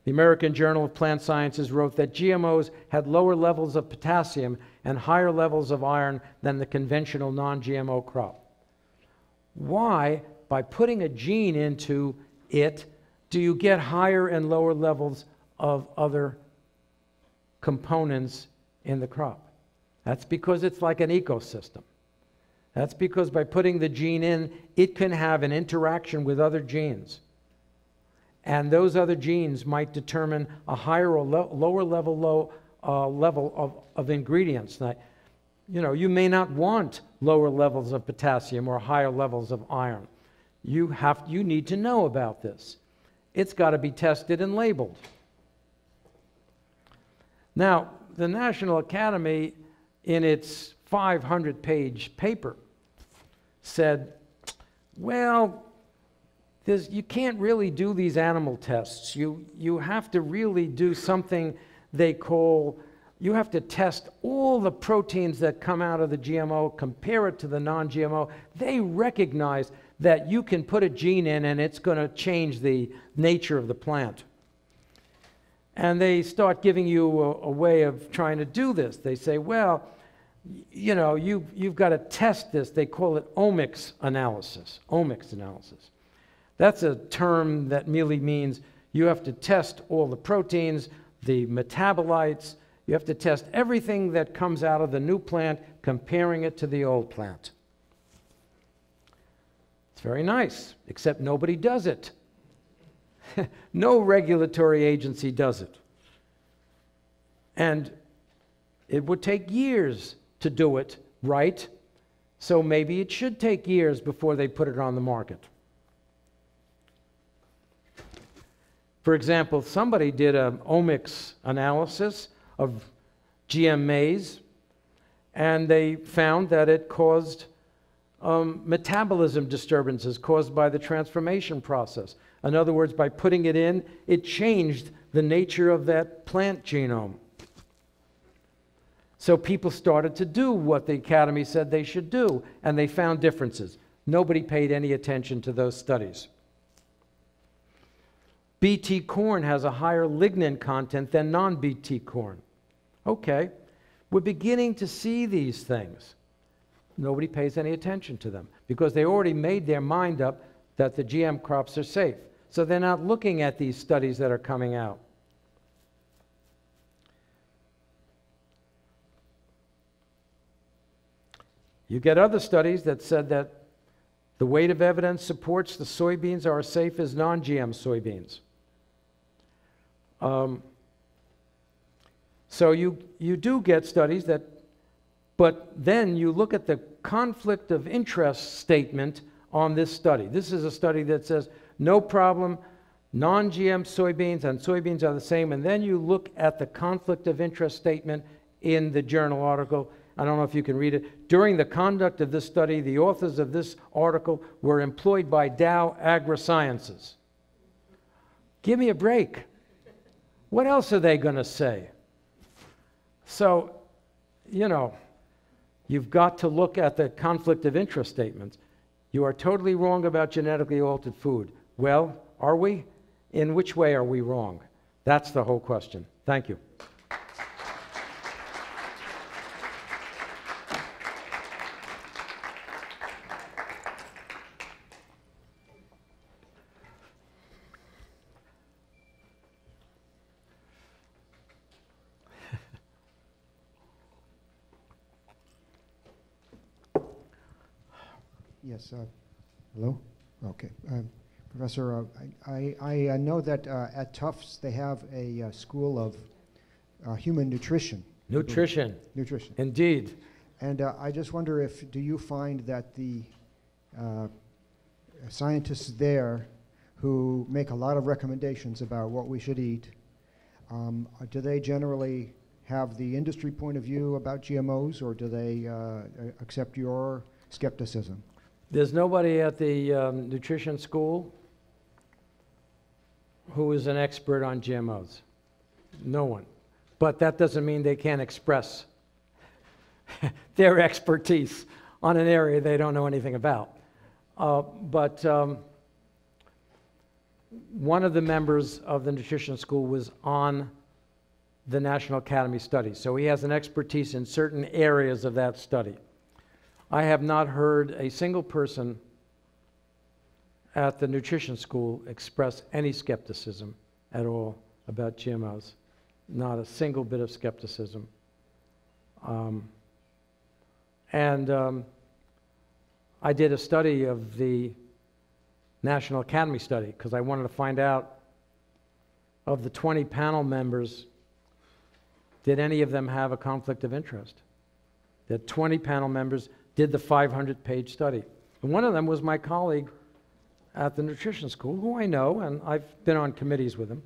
The American Journal of Plant Sciences wrote that GMOs had lower levels of potassium and higher levels of iron than the conventional non-GMO crop. Why, by putting a gene into it, do you get higher and lower levels of other components in the crop? That's because it's like an ecosystem. That's because by putting the gene in, it can have an interaction with other genes. And those other genes might determine a higher or lower level of ingredients. Now, you may not want lower levels of potassium or higher levels of iron. You need to know about this. It's got to be tested and labeled. Now, the National Academy, in its 500-page paper, said, well, you can't really do these animal tests. You have to really do something they call, you have to test all the proteins that come out of the GMO, compare it to the non-GMO. They recognize that you can put a gene in and it's going to change the nature of the plant. And they start giving you a way of trying to do this. They say, well, you've got to test this. They call it omics analysis. Omics analysis. That's a term that merely means you have to test all the proteins, the metabolites. You have to test everything that comes out of the new plant, comparing it to the old plant. It's very nice, except nobody does it. No regulatory agency does it. And it would take years to do it right, so maybe it should take years before they put it on the market. For example, somebody did an omics analysis of GM maize, and they found that it caused metabolism disturbances caused by the transformation process. In other words, by putting it in, it changed the nature of that plant genome. So people started to do what the Academy said they should do, and they found differences. Nobody paid any attention to those studies. BT corn has a higher lignin content than non-BT corn. Okay, we're beginning to see these things. Nobody pays any attention to them because they already made their mind up that the GM crops are safe. So they're not looking at these studies that are coming out. You get other studies that said that the weight of evidence supports the soybeans are as safe as non-GM soybeans. So you do get studies that But then you look at the conflict of interest statement on this study. This is a study that says, no problem, non-GM soybeans and soybeans are the same. And then you look at the conflict of interest statement in the journal article. I don't know if you can read it. During the conduct of this study, the authors of this article were employed by Dow AgroSciences. Give me a break. What else are they going to say? So, you know, you've got to look at the conflict of interest statements. You are totally wrong about genetically altered food. Well, are we? In which way are we wrong? That's the whole question. Thank you. Yes, hello? Okay. Professor, I know that at Tufts they have a school of human nutrition. Nutrition. Nutrition. Indeed. And I just wonder do you find that the scientists there who make a lot of recommendations about what we should eat, do they generally have the industry point of view about GMOs, or do they accept your skepticism? There's nobody at the nutrition school who is an expert on GMOs. No one. But that doesn't mean they can't express their expertise on an area they don't know anything about. But one of the members of the nutrition school was on the National Academy study, so he has an expertise in certain areas of that study. I have not heard a single person at the nutrition school express any skepticism at all about GMOs. Not a single bit of skepticism. I did a study of the National Academy study because I wanted to find out, of the 20 panel members, did any of them have a conflict of interest? The 20 panel members did the 500-page study. And one of them was my colleague at the nutrition school, who I know, and I've been on committees with him.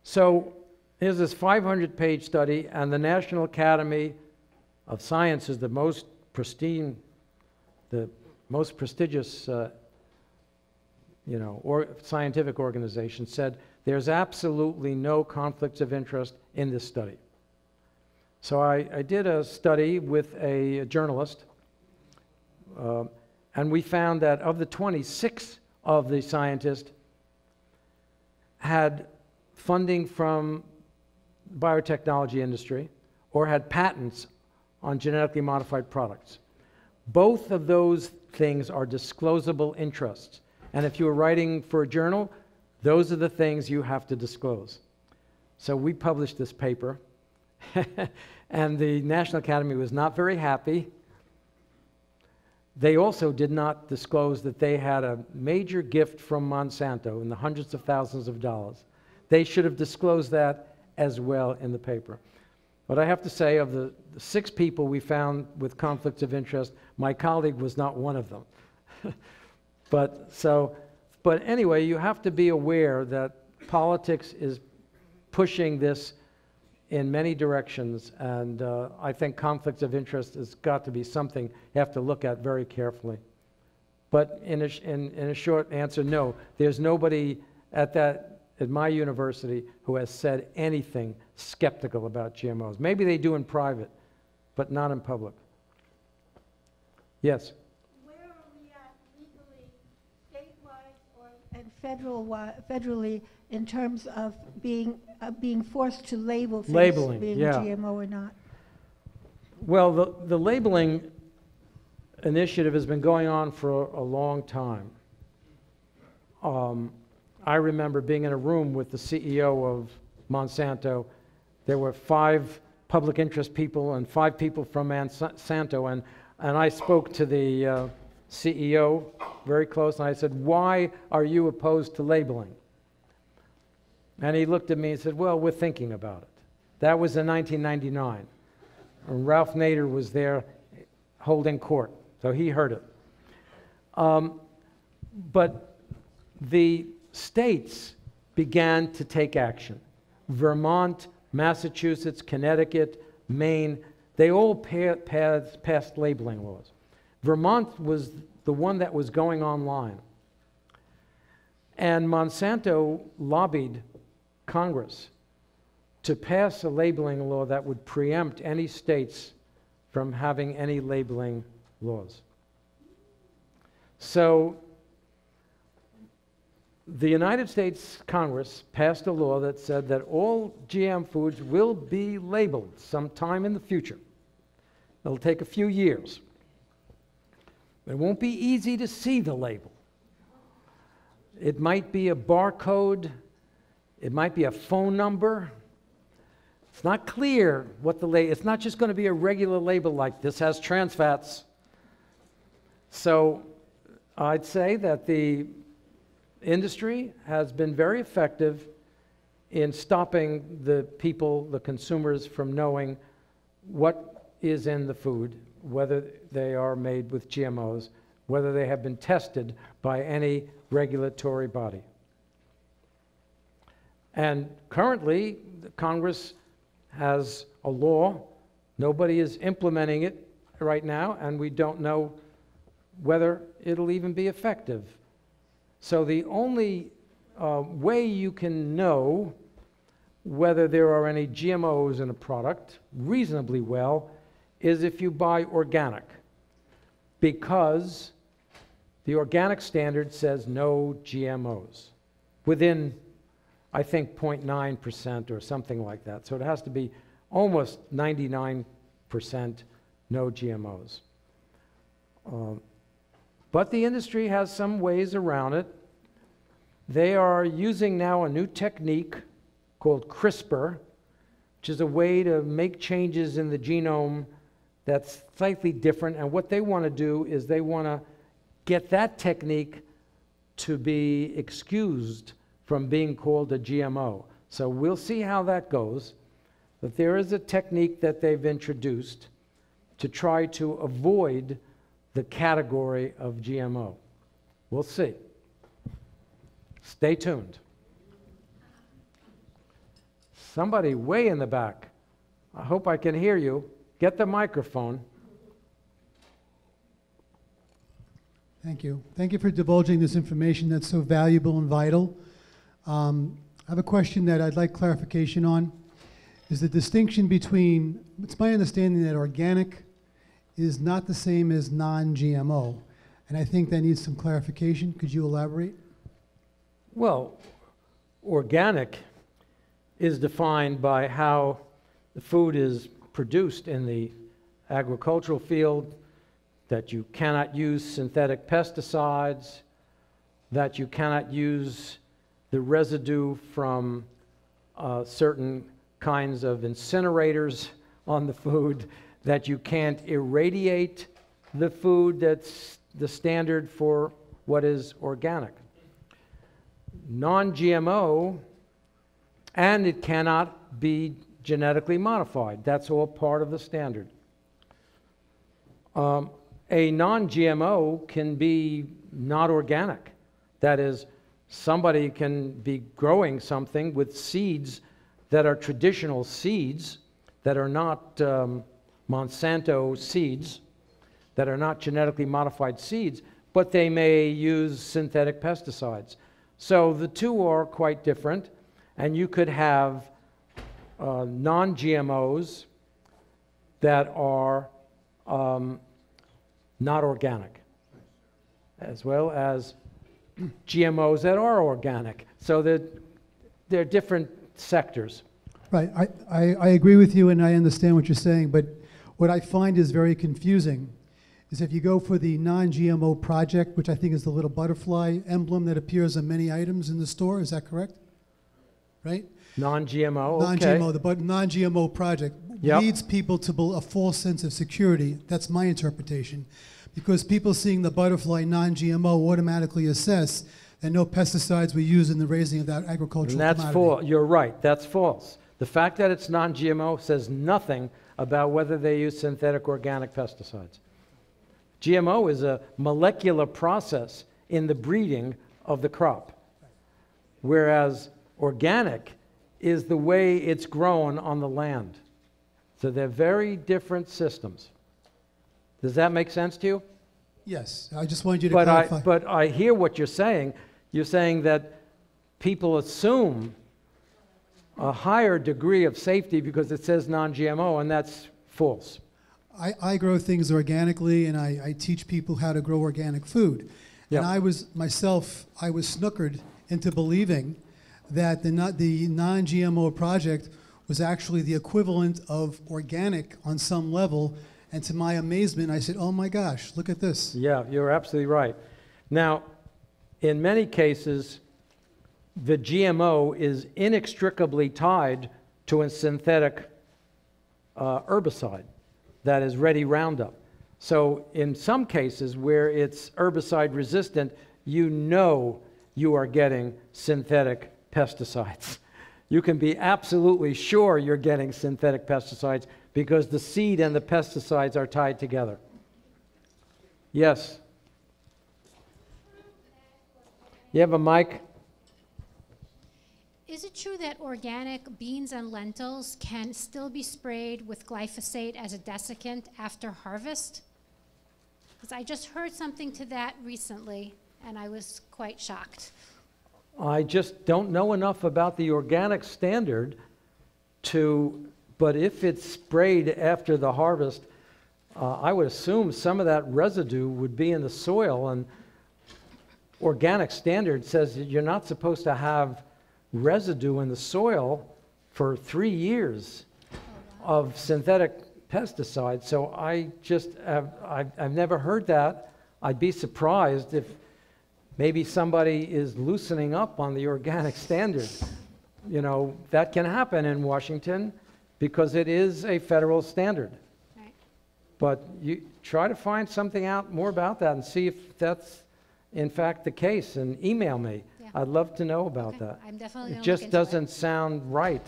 So here's this 500-page study, and the National Academy of Sciences, the most pristine, the most prestigious scientific organization, said there's absolutely no conflicts of interest in this study. So I did a study with a journalist, and we found that of the 26 of the scientists had funding from biotechnology industry or had patents on genetically modified products. Both of those things are disclosable interests. And if you're writing for a journal, those are the things you have to disclose. So we published this paper. And the National Academy was not very happy. They also did not disclose that they had a major gift from Monsanto in the hundreds of thousands of dollars. They should have disclosed that as well in the paper. But I have to say, of the 6 people we found with conflicts of interest, my colleague was not one of them. But anyway, you have to be aware that politics is pushing this in many directions, and I think conflicts of interest has got to be something you have to look at very carefully. But in a short answer, no, there's nobody at my university who has said anything skeptical about GMOs. Maybe they do in private, but not in public. Yes? Where are we at legally, statewide and federally, in terms of being forced to label things Labeling, being yeah. GMO or not? Well, the labeling initiative has been going on for a long time. I remember being in a room with the CEO of Monsanto. There were 5 public interest people and 5 people from Monsanto, and I spoke to the CEO very close, and I said, "Why are you opposed to labeling?" And he looked at me and said, "Well, we're thinking about it." That was in 1999. And Ralph Nader was there holding court, so he heard it. But the states began to take action. Vermont, Massachusetts, Connecticut, Maine, they all passed labeling laws. Vermont was the one that was going online. And Monsanto lobbied Congress to pass a labeling law that would preempt any states from having any labeling laws. So the United States Congress passed a law that said that all GM foods will be labeled sometime in the future. It'll take a few years. It won't be easy to see the label. It might be a barcode. It might be a phone number. It's not clear what the label, it's not just going to be a regular label like this has trans fats. So I'd say that the industry has been very effective in stopping the people, the consumers, from knowing what is in the food, whether they are made with GMOs, whether they have been tested by any regulatory body. And currently, Congress has a law. Nobody is implementing it right now, and we don't know whether it'll even be effective. So the only way you can know whether there are any GMOs in a product reasonably well is if you buy organic, because the organic standard says no GMOs within, I think, 0.9% or something like that. So it has to be almost 99% no GMOs. But the industry has some ways around it. They are using now a new technique called CRISPR, which is a way to make changes in the genome that's slightly different. And what they want to do is they want to get that technique to be excused from being called a GMO. So we'll see how that goes. But there is a technique that they've introduced to try to avoid the category of GMO. We'll see. Stay tuned. Somebody way in the back. I hope I can hear you. Get the microphone. Thank you. Thank you for divulging this information that's so valuable and vital. I have a question that I'd like clarification on. Is the distinction between, it's my understanding that organic is not the same as non-GMO, and I think that needs some clarification. Could you elaborate? Well, organic is defined by how the food is produced in the agricultural field, that you cannot use synthetic pesticides, that you cannot use the residue from certain kinds of incinerators on the food, that you can't irradiate the food. That's the standard for what is organic. Non-GMO, and it cannot be genetically modified. That's all part of the standard. A non-GMO can be not organic. That is, somebody can be growing something with seeds that are traditional seeds, that are not Monsanto seeds, that are not genetically modified seeds, but they may use synthetic pesticides. So the two are quite different, and you could have non-GMOs that are not organic, as well as GMOs that are organic. So they're different sectors. Right. I agree with you, and I understand what you're saying, but what I find is very confusing is if you go for the non-GMO project, which I think is the little butterfly emblem that appears on many items in the store, is that correct? Right? Non-GMO, Non-GMO, okay. the non-GMO project leads people to a false sense of security. That's my interpretation. Because people seeing the butterfly non-GMO automatically assess that no pesticides were used in the raising of that agricultural And that's commodity. false. You're right, that's false. The fact that it's non-GMO says nothing about whether they use synthetic organic pesticides. GMO is a molecular process in the breeding of the crop, whereas organic is the way it's grown on the land. So they're very different systems. Does that make sense to you? Yes, I just wanted you to clarify. But I hear what you're saying. You're saying that people assume a higher degree of safety because it says non-GMO, and that's false. I grow things organically, and I teach people how to grow organic food. Yep. And I was snookered into believing that the non-GMO project was actually the equivalent of organic on some level. And to my amazement, I said, oh my gosh, look at this. Yeah, you're absolutely right. Now, in many cases, the GMO is inextricably tied to a synthetic herbicide that is ready Roundup. So in some cases where it's herbicide resistant, you know you are getting synthetic pesticides. You can be absolutely sure you're getting synthetic pesticides because the seed and the pesticides are tied together. Yes? You have a mic? Is it true that organic beans and lentils can still be sprayed with glyphosate as a desiccant after harvest? Because I just heard something to that recently, and I was quite shocked. I just don't know enough about the organic standard but if it's sprayed after the harvest, I would assume some of that residue would be in the soil, and organic standard says that you're not supposed to have residue in the soil for 3 years of synthetic pesticides. So I've never heard that. I'd be surprised if maybe somebody is loosening up on the organic standard. You know, that can happen in Washington because it is a federal standard. Right. But you try to find something out more about that and see if that's in fact the case, and email me. Yeah. I'd love to know about Okay. that. I'm definitely It gonna just look into doesn't sound right.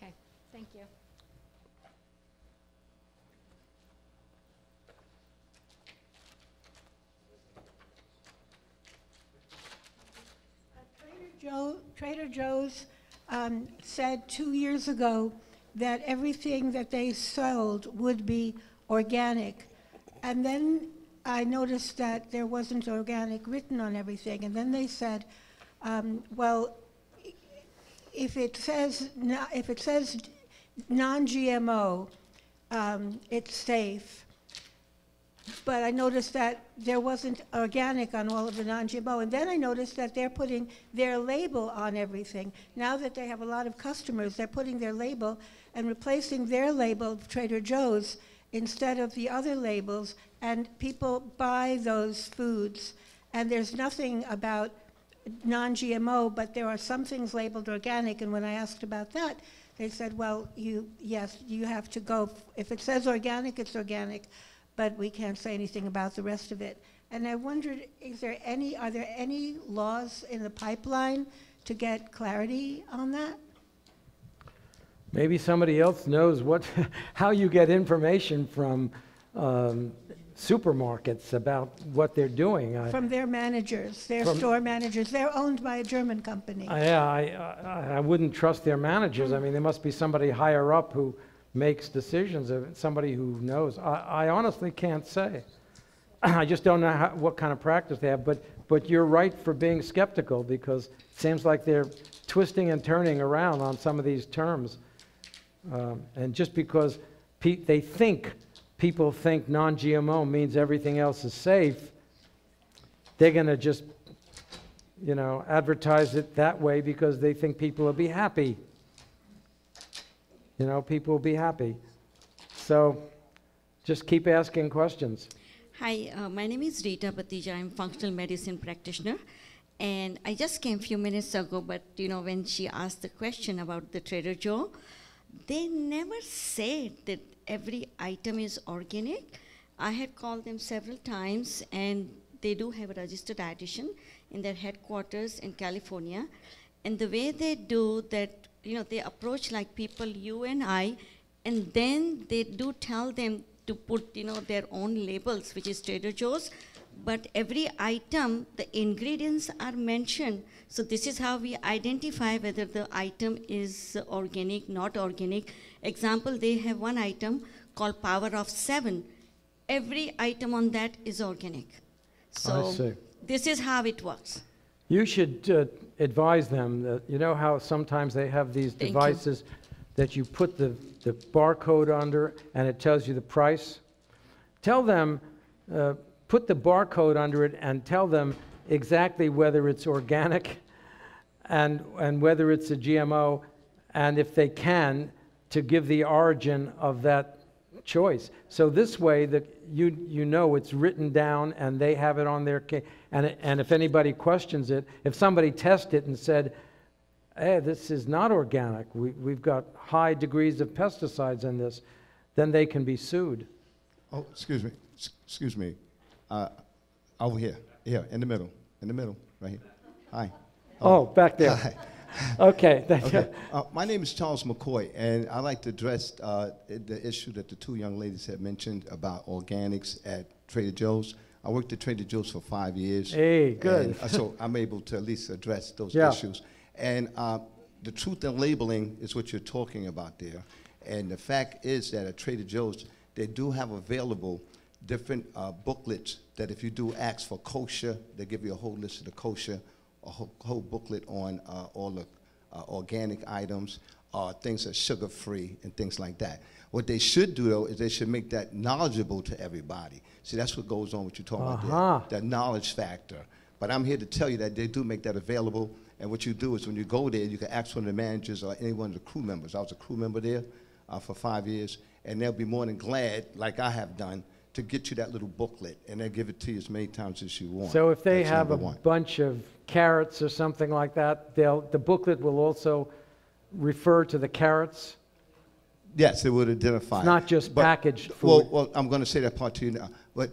Okay, thank you. Trader Joe's said 2 years ago that everything that they sold would be organic. And then I noticed that there wasn't organic written on everything. And then they said, well, if it says non-GMO, it's safe. But I noticed that there wasn't organic on all of the non-GMO. And then I noticed that they're putting their label on everything. Now that they have a lot of customers, they're putting their label and replacing their label of Trader Joe's instead of the other labels. And people buy those foods. And there's nothing about non-GMO, but there are some things labeled organic. And when I asked about that, they said, well, yes, you have to go. If it says organic, it's organic. But we can't say anything about the rest of it. And I wondered, are there any laws in the pipeline to get clarity on that? Maybe somebody else knows how you get information from supermarkets about what they're doing. From their managers, their store managers. They're owned by a German company. I wouldn't trust their managers. I mean, there must be somebody higher up who makes decisions, of somebody who knows. I honestly can't say. I just don't know what kind of practice they have, but you're right for being skeptical, because it seems like they're twisting and turning around on some of these terms. And just because people think non-GMO means everything else is safe, they're going to just, advertise it that way because they think people will be happy. People will be happy. So just keep asking questions. Hi, my name is Rita Batija. I'm functional medicine practitioner. And I just came a few minutes ago, but when she asked the question about the Trader Joe, they never said that every item is organic. I had called them several times, and they do have a registered dietitian in their headquarters in California. And the way they do that, they approach like people, you and I, and then they do tell them to put, their own labels, which is Trader Joe's, but every item, the ingredients are mentioned. So this is how we identify whether the item is organic, not organic. Example, they have one item called Power of 7. Every item on that is organic. I see. This is how it works. You should advise them that, you know how sometimes they have these Thank you. devices that you put the barcode under and it tells you the price? Tell them, put the barcode under it and tell them exactly whether it's organic and whether it's a GMO, and if they can, to give the origin of that choice. So this way that you know it's written down and they have it on their case. And if anybody questions it, if somebody tested it and said, hey, this is not organic, we've got high degrees of pesticides in this, then they can be sued. Oh, excuse me. Over here, in the middle, right here. Hi. Oh, back there. Hi. Okay, thank you. Okay. My name is Charles McCoy, and I'd like to address the issue that the two young ladies had mentioned about organics at Trader Joe's. I worked at Trader Joe's for 5 years. Hey, good. And, so I'm able to at least address those Yeah. issues. And the truth in labeling is what you're talking about there. And the fact is that at Trader Joe's, they do have available different booklets that if you do ask for kosher, they give you a whole list of the kosher, a whole booklet on all the organic items, things that are sugar-free and things like that. What they should do, though, is they should make that knowledgeable to everybody. See, that's what goes on with you talking about there, that knowledge factor. But I'm here to tell you that they do make that available, and what you do is when you go there, you can ask one of the managers or any one of the crew members. I was a crew member there for 5 years, and they'll be more than glad, like I have done, to get you that little booklet, and they'll give it to you as many times as you want. So if they That's have a number one. bunch of carrots or something like that, the booklet will also refer to the carrots? Yes, it would identify. It's not just But- packaged food. Well, I'm going to say that part to you now. But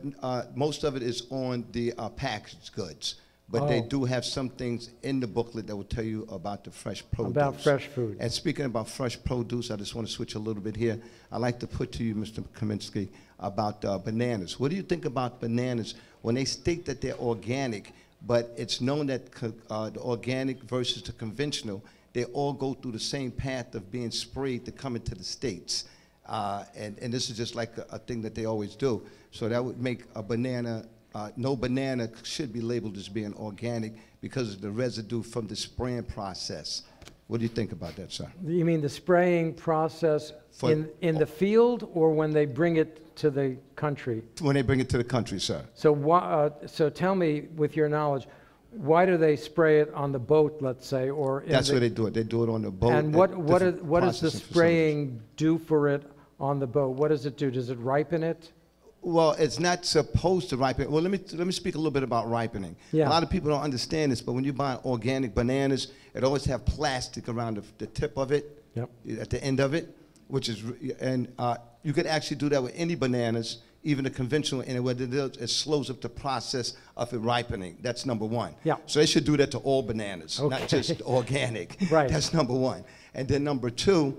most of it is on the packaged goods. But they Oh. do have some things in the booklet that will tell you about the fresh produce. About fresh food. And speaking about fresh produce, I just want to switch a little bit here. I'd like to put to you, Mr. Krimsky, about bananas. What do you think about bananas when they state that they're organic, but it's known that the organic versus the conventional, they all go through the same path of being sprayed to come into the States. And this is just like a thing that they always do. So that would make a banana, no banana should be labeled as being organic because of the residue from the spraying process. What do you think about that, sir? You mean the spraying process For- in the field or when they bring it to the country? When they bring it to the country, sir. So tell me, with your knowledge, why do they spray it on the boat, let's say, or in That's the, where they do it. They do it on the boat. And at what different does the processing facilities. spraying do for it on the boat? What does it do? Does it ripen it? Well, it's not supposed to ripen. Well, let me speak a little bit about ripening. Yeah. A lot of people don't understand this, but when you buy organic bananas, it always have plastic around the tip of it, Yep. at the end of it, which is, and you could actually do that with any bananas, even the conventional, and what it does, it slows up the process of it ripening. That's number one. Yeah. So they should do that to all bananas, not Okay. just organic. Right. That's number one. And then number two,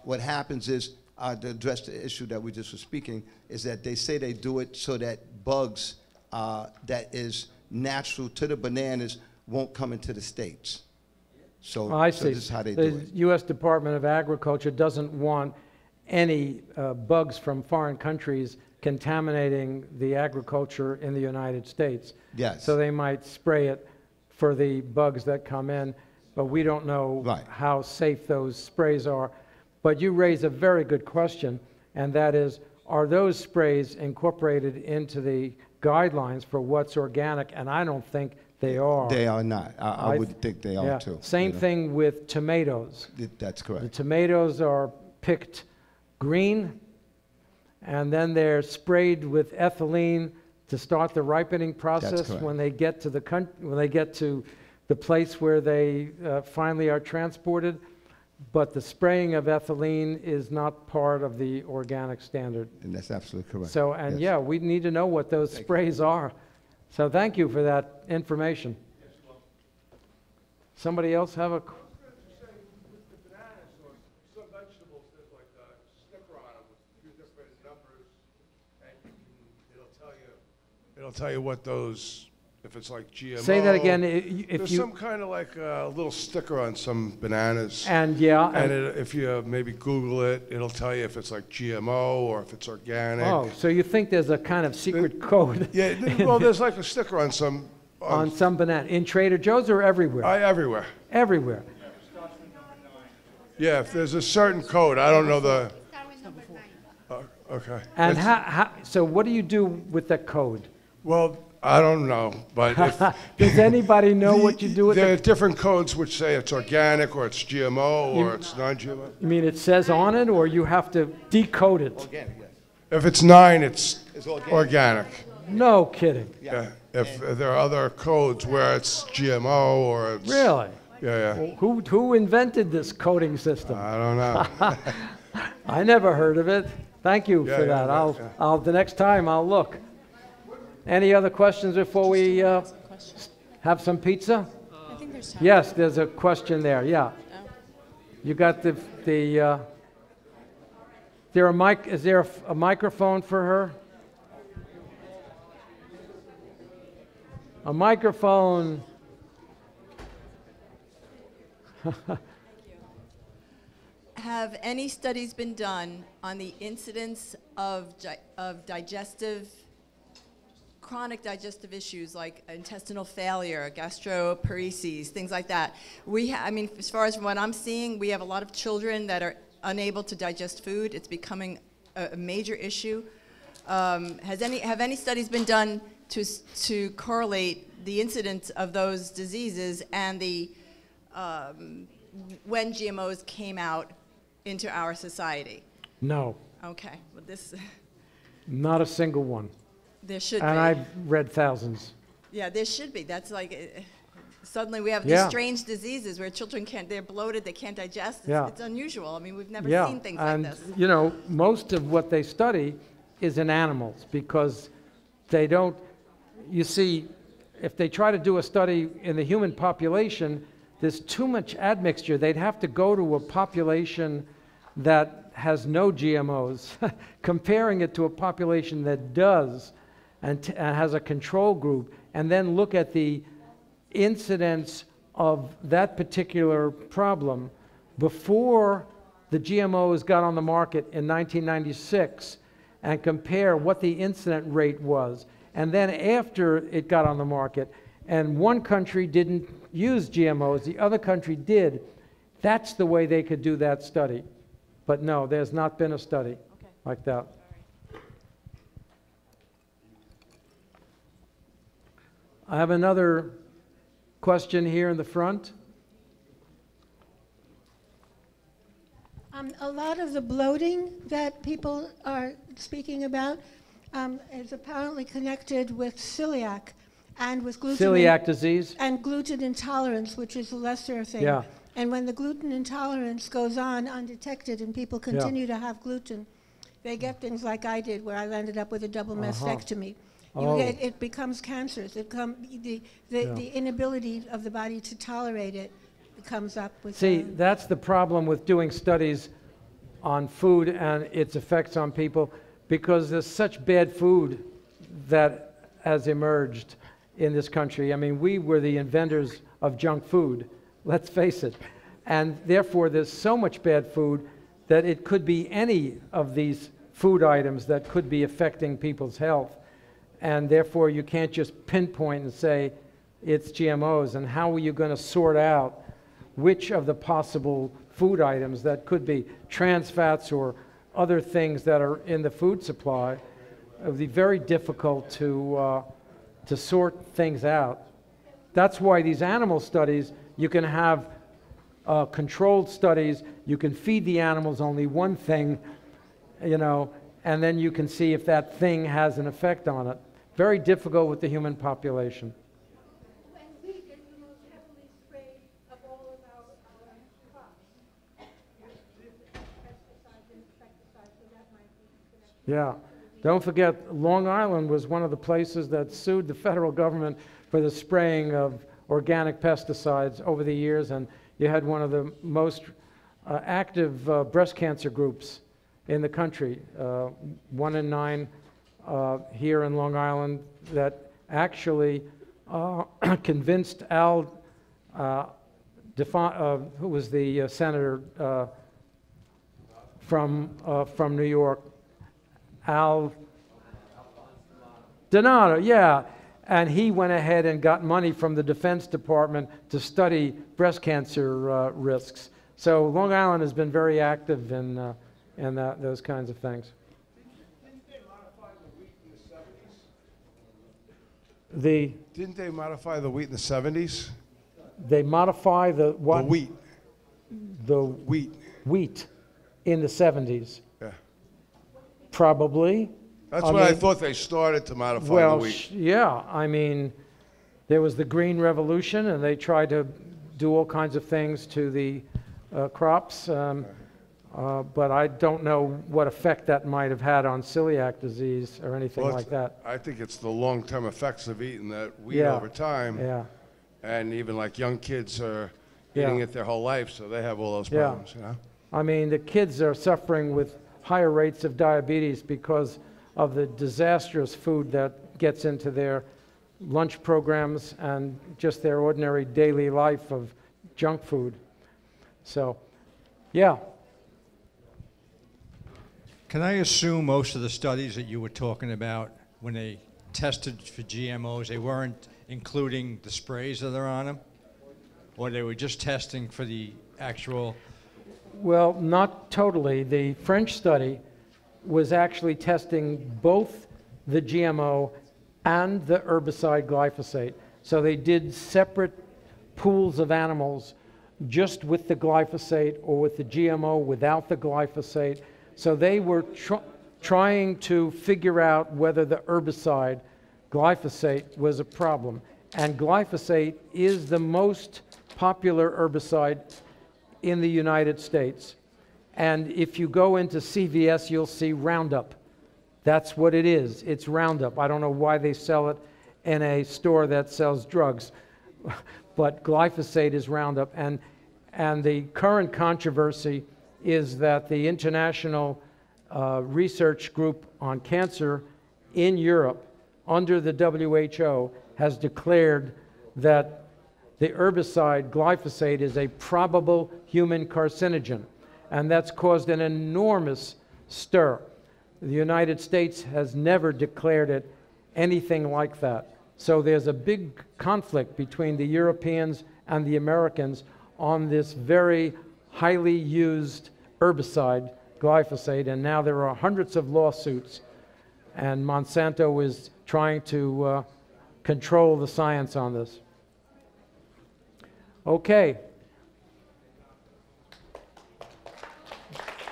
what happens is, to address the issue that we just were speaking, is that they say they do it so that bugs that is natural to the bananas won't come into the States. So, I so see. this is how they The do it. U.S. Department of Agriculture doesn't want any bugs from foreign countries contaminating the agriculture in the United States. Yes. So they might spray it for the bugs that come in, but we don't know Right. how safe those sprays are. But you raise a very good question, and that is, are those sprays incorporated into the guidelines for what's organic? And I don't think they are. They are not. I I would think they Yeah. are too. Same you know. thing with tomatoes. That's The correct. tomatoes are picked green, and then they're sprayed with ethylene to start the ripening process. correct. When they get to the place where they finally are transported. But the spraying of ethylene is not part of the organic standard. And that's absolutely correct. So, and Yes. yeah, we need to know what those Thank you. sprays are. So thank you for that information. Somebody else have a? it'll tell you what those, if it's like GMO. Say that again. If There's you some kind of like a little sticker on some bananas. and yeah, And if you maybe Google it, it'll tell you if it's like GMO or if it's organic. oh, so you think there's a kind of secret code Yeah, well, there's like a sticker on some. on some banana in Trader Joe's or everywhere? Everywhere. Everywhere. Yeah, if there's a certain code, I don't know the. Okay. And It's- so what do you do with that code? Well, I don't know, but if, Does anybody know what you do with there are it? different codes which say it's organic or it's GMO or it's non-GMO. You mean it says on it, or you have to decode it? Organic, yes. If it's 9, it's It's organic. organic. No kidding. Yeah. If there are other codes where it's GMO or it's. Really? Yeah, yeah. Who invented this coding system? I don't know. I never heard of it. Thank you Yeah, for yeah, that. yeah. I'll the next time I'll look. Any other questions before we have some pizza? I think there's time. Yes, there's a question there. Yeah. You got the there a mic? Is there a microphone for her? A microphone. Have any studies been done on the incidence of chronic digestive issues like intestinal failure, gastroparesis, things like that? I mean, as far as what I'm seeing, we have a lot of children that are unable to digest food. It's becoming a major issue. Have any studies been done to correlate the incidence of those diseases and the when GMOs came out into our society? No, Okay, well this, not a single one. there should And be. I've read thousands. Yeah, there should be. That's like, suddenly we have Yeah. these strange diseases where children they're bloated, they can't digest. Yeah. It's unusual. I mean, we've never Yeah, seen things and like this. you know, most of what they study is in animals because they don't. You see, if they try to do a study in the human population, there's too much admixture. They'd have to go to a population that has no GMOs, comparing it to a population that does and has a control group, and then look at the incidence of that particular problem before the GMOs got on the market in 1996 and compare what the incident rate was. And then after it got on the market, and one country didn't use GMOs, the other country did, that's the way they could do that study. But no, there's not been a study like that. I have another question here in the front. A lot of the bloating that people are speaking about is apparently connected with celiac and with gluten. Celiac disease? And gluten intolerance, which is a lesser thing. Yeah. And when the gluten intolerance goes on undetected and people continue to have gluten, they get things like I did, where I ended up with a double mastectomy. It becomes cancerous. The inability of the body to tolerate it comes up with. See, that's the problem with doing studies on food and its effects on people, because there's such bad food that has emerged in this country. I mean, we were the inventors of junk food, let's face it. And therefore, there's so much bad food that it could be any of these food items that could be affecting people's health. And therefore, you can't just pinpoint and say it's GMOs. And how are you going to sort out which of the possible food items that could be trans fats or other things that are in the food supply? It would be very difficult to sort things out. That's why these animal studies, you can have controlled studies, you can feed the animals only one thing, you know, and then you can see if that thing has an effect on it. Very difficult with the human population. When we get the most heavily sprayed of all of our crops, pesticides and insecticides, so that might be connected. Yeah. Don't forget, Long Island was one of the places that sued the federal government for the spraying of organic pesticides over the years, and you had one of the most active breast cancer groups in the country. 1 in 9 here in Long Island that actually convinced Al, who was the senator from New York, Al Donato, yeah. And he went ahead and got money from the Defense Department to study breast cancer risks. So Long Island has been very active in those kinds of things. Didn't they modify the wheat in the 70s? Didn't they modify the wheat in the 70s? They modify the what? The wheat. The wheat. Wheat in the 70s. Yeah. Probably. That's when I thought they started to modify the wheat. Yeah. I mean, there was the Green Revolution, and they tried to do all kinds of things to the crops. But I don't know what effect that might have had on celiac disease or anything like that. I think it's the long-term effects of eating that wheat over time. Yeah. And even like young kids are eating it their whole life, so they have all those problems, you know? I mean, the kids are suffering with higher rates of diabetes because of the disastrous food that gets into their lunch programs and just their ordinary daily life of junk food. So, yeah. Can I assume most of the studies that you were talking about, when they tested for GMOs, they weren't including the sprays that are on them? Or they were just testing for the actual... Well, not totally. The French study was actually testing both the GMO and the herbicide glyphosate. So they did separate pools of animals just with the glyphosate or with the GMO without the glyphosate. So they were trying to figure out whether the herbicide glyphosate was a problem. And glyphosate is the most popular herbicide in the United States. And if you go into CVS, you'll see Roundup. That's what it is. It's Roundup. I don't know why they sell it in a store that sells drugs, but glyphosate is Roundup. And the current controversy is that the International Research Group on Cancer in Europe, under the WHO, has declared that the herbicide glyphosate is a probable human carcinogen. And that's caused an enormous stir. The United States has never declared it anything like that. So there's a big conflict between the Europeans and the Americans on this very highly used herbicide, glyphosate, and now there are hundreds of lawsuits, and Monsanto is trying to control the science on this. Okay.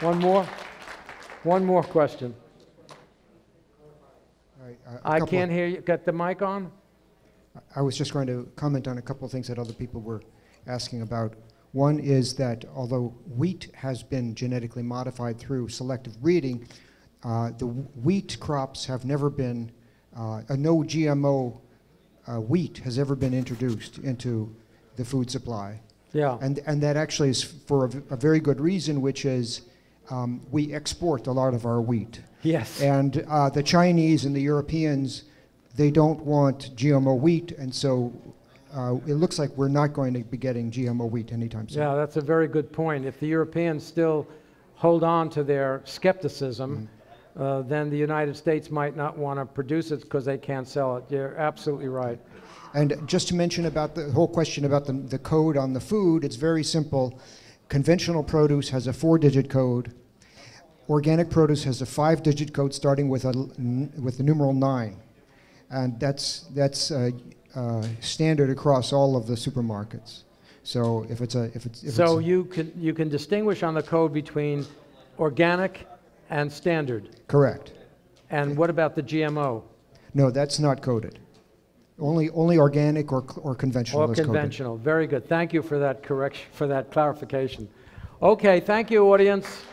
One more question. I can't hear you. Got the mic on? I was just going to comment on a couple of things that other people were asking about. One is that although wheat has been genetically modified through selective breeding, the wheat crops have never been, no GMO wheat has ever been introduced into the food supply. Yeah. And that actually is for a very good reason, which is we export a lot of our wheat. Yes. And the Chinese and the Europeans, they don't want GMO wheat, and so it looks like we're not going to be getting GMO wheat anytime soon. Yeah, that's a very good point. If the Europeans still hold on to their skepticism, then the United States might not want to produce it because they can't sell it. You're absolutely right. And just to mention about the whole question about the code on the food, it's very simple. Conventional produce has a 4-digit code. Organic produce has a 5-digit code starting with the numeral 9. And that's standard across all of the supermarkets. So if it's you can distinguish on the code between organic and standard. Correct. And what about the GMO? No, that's not coded. Only organic or conventional is coded. Or conventional. Very good. Thank you for that correction, for that clarification. Okay, thank you, audience.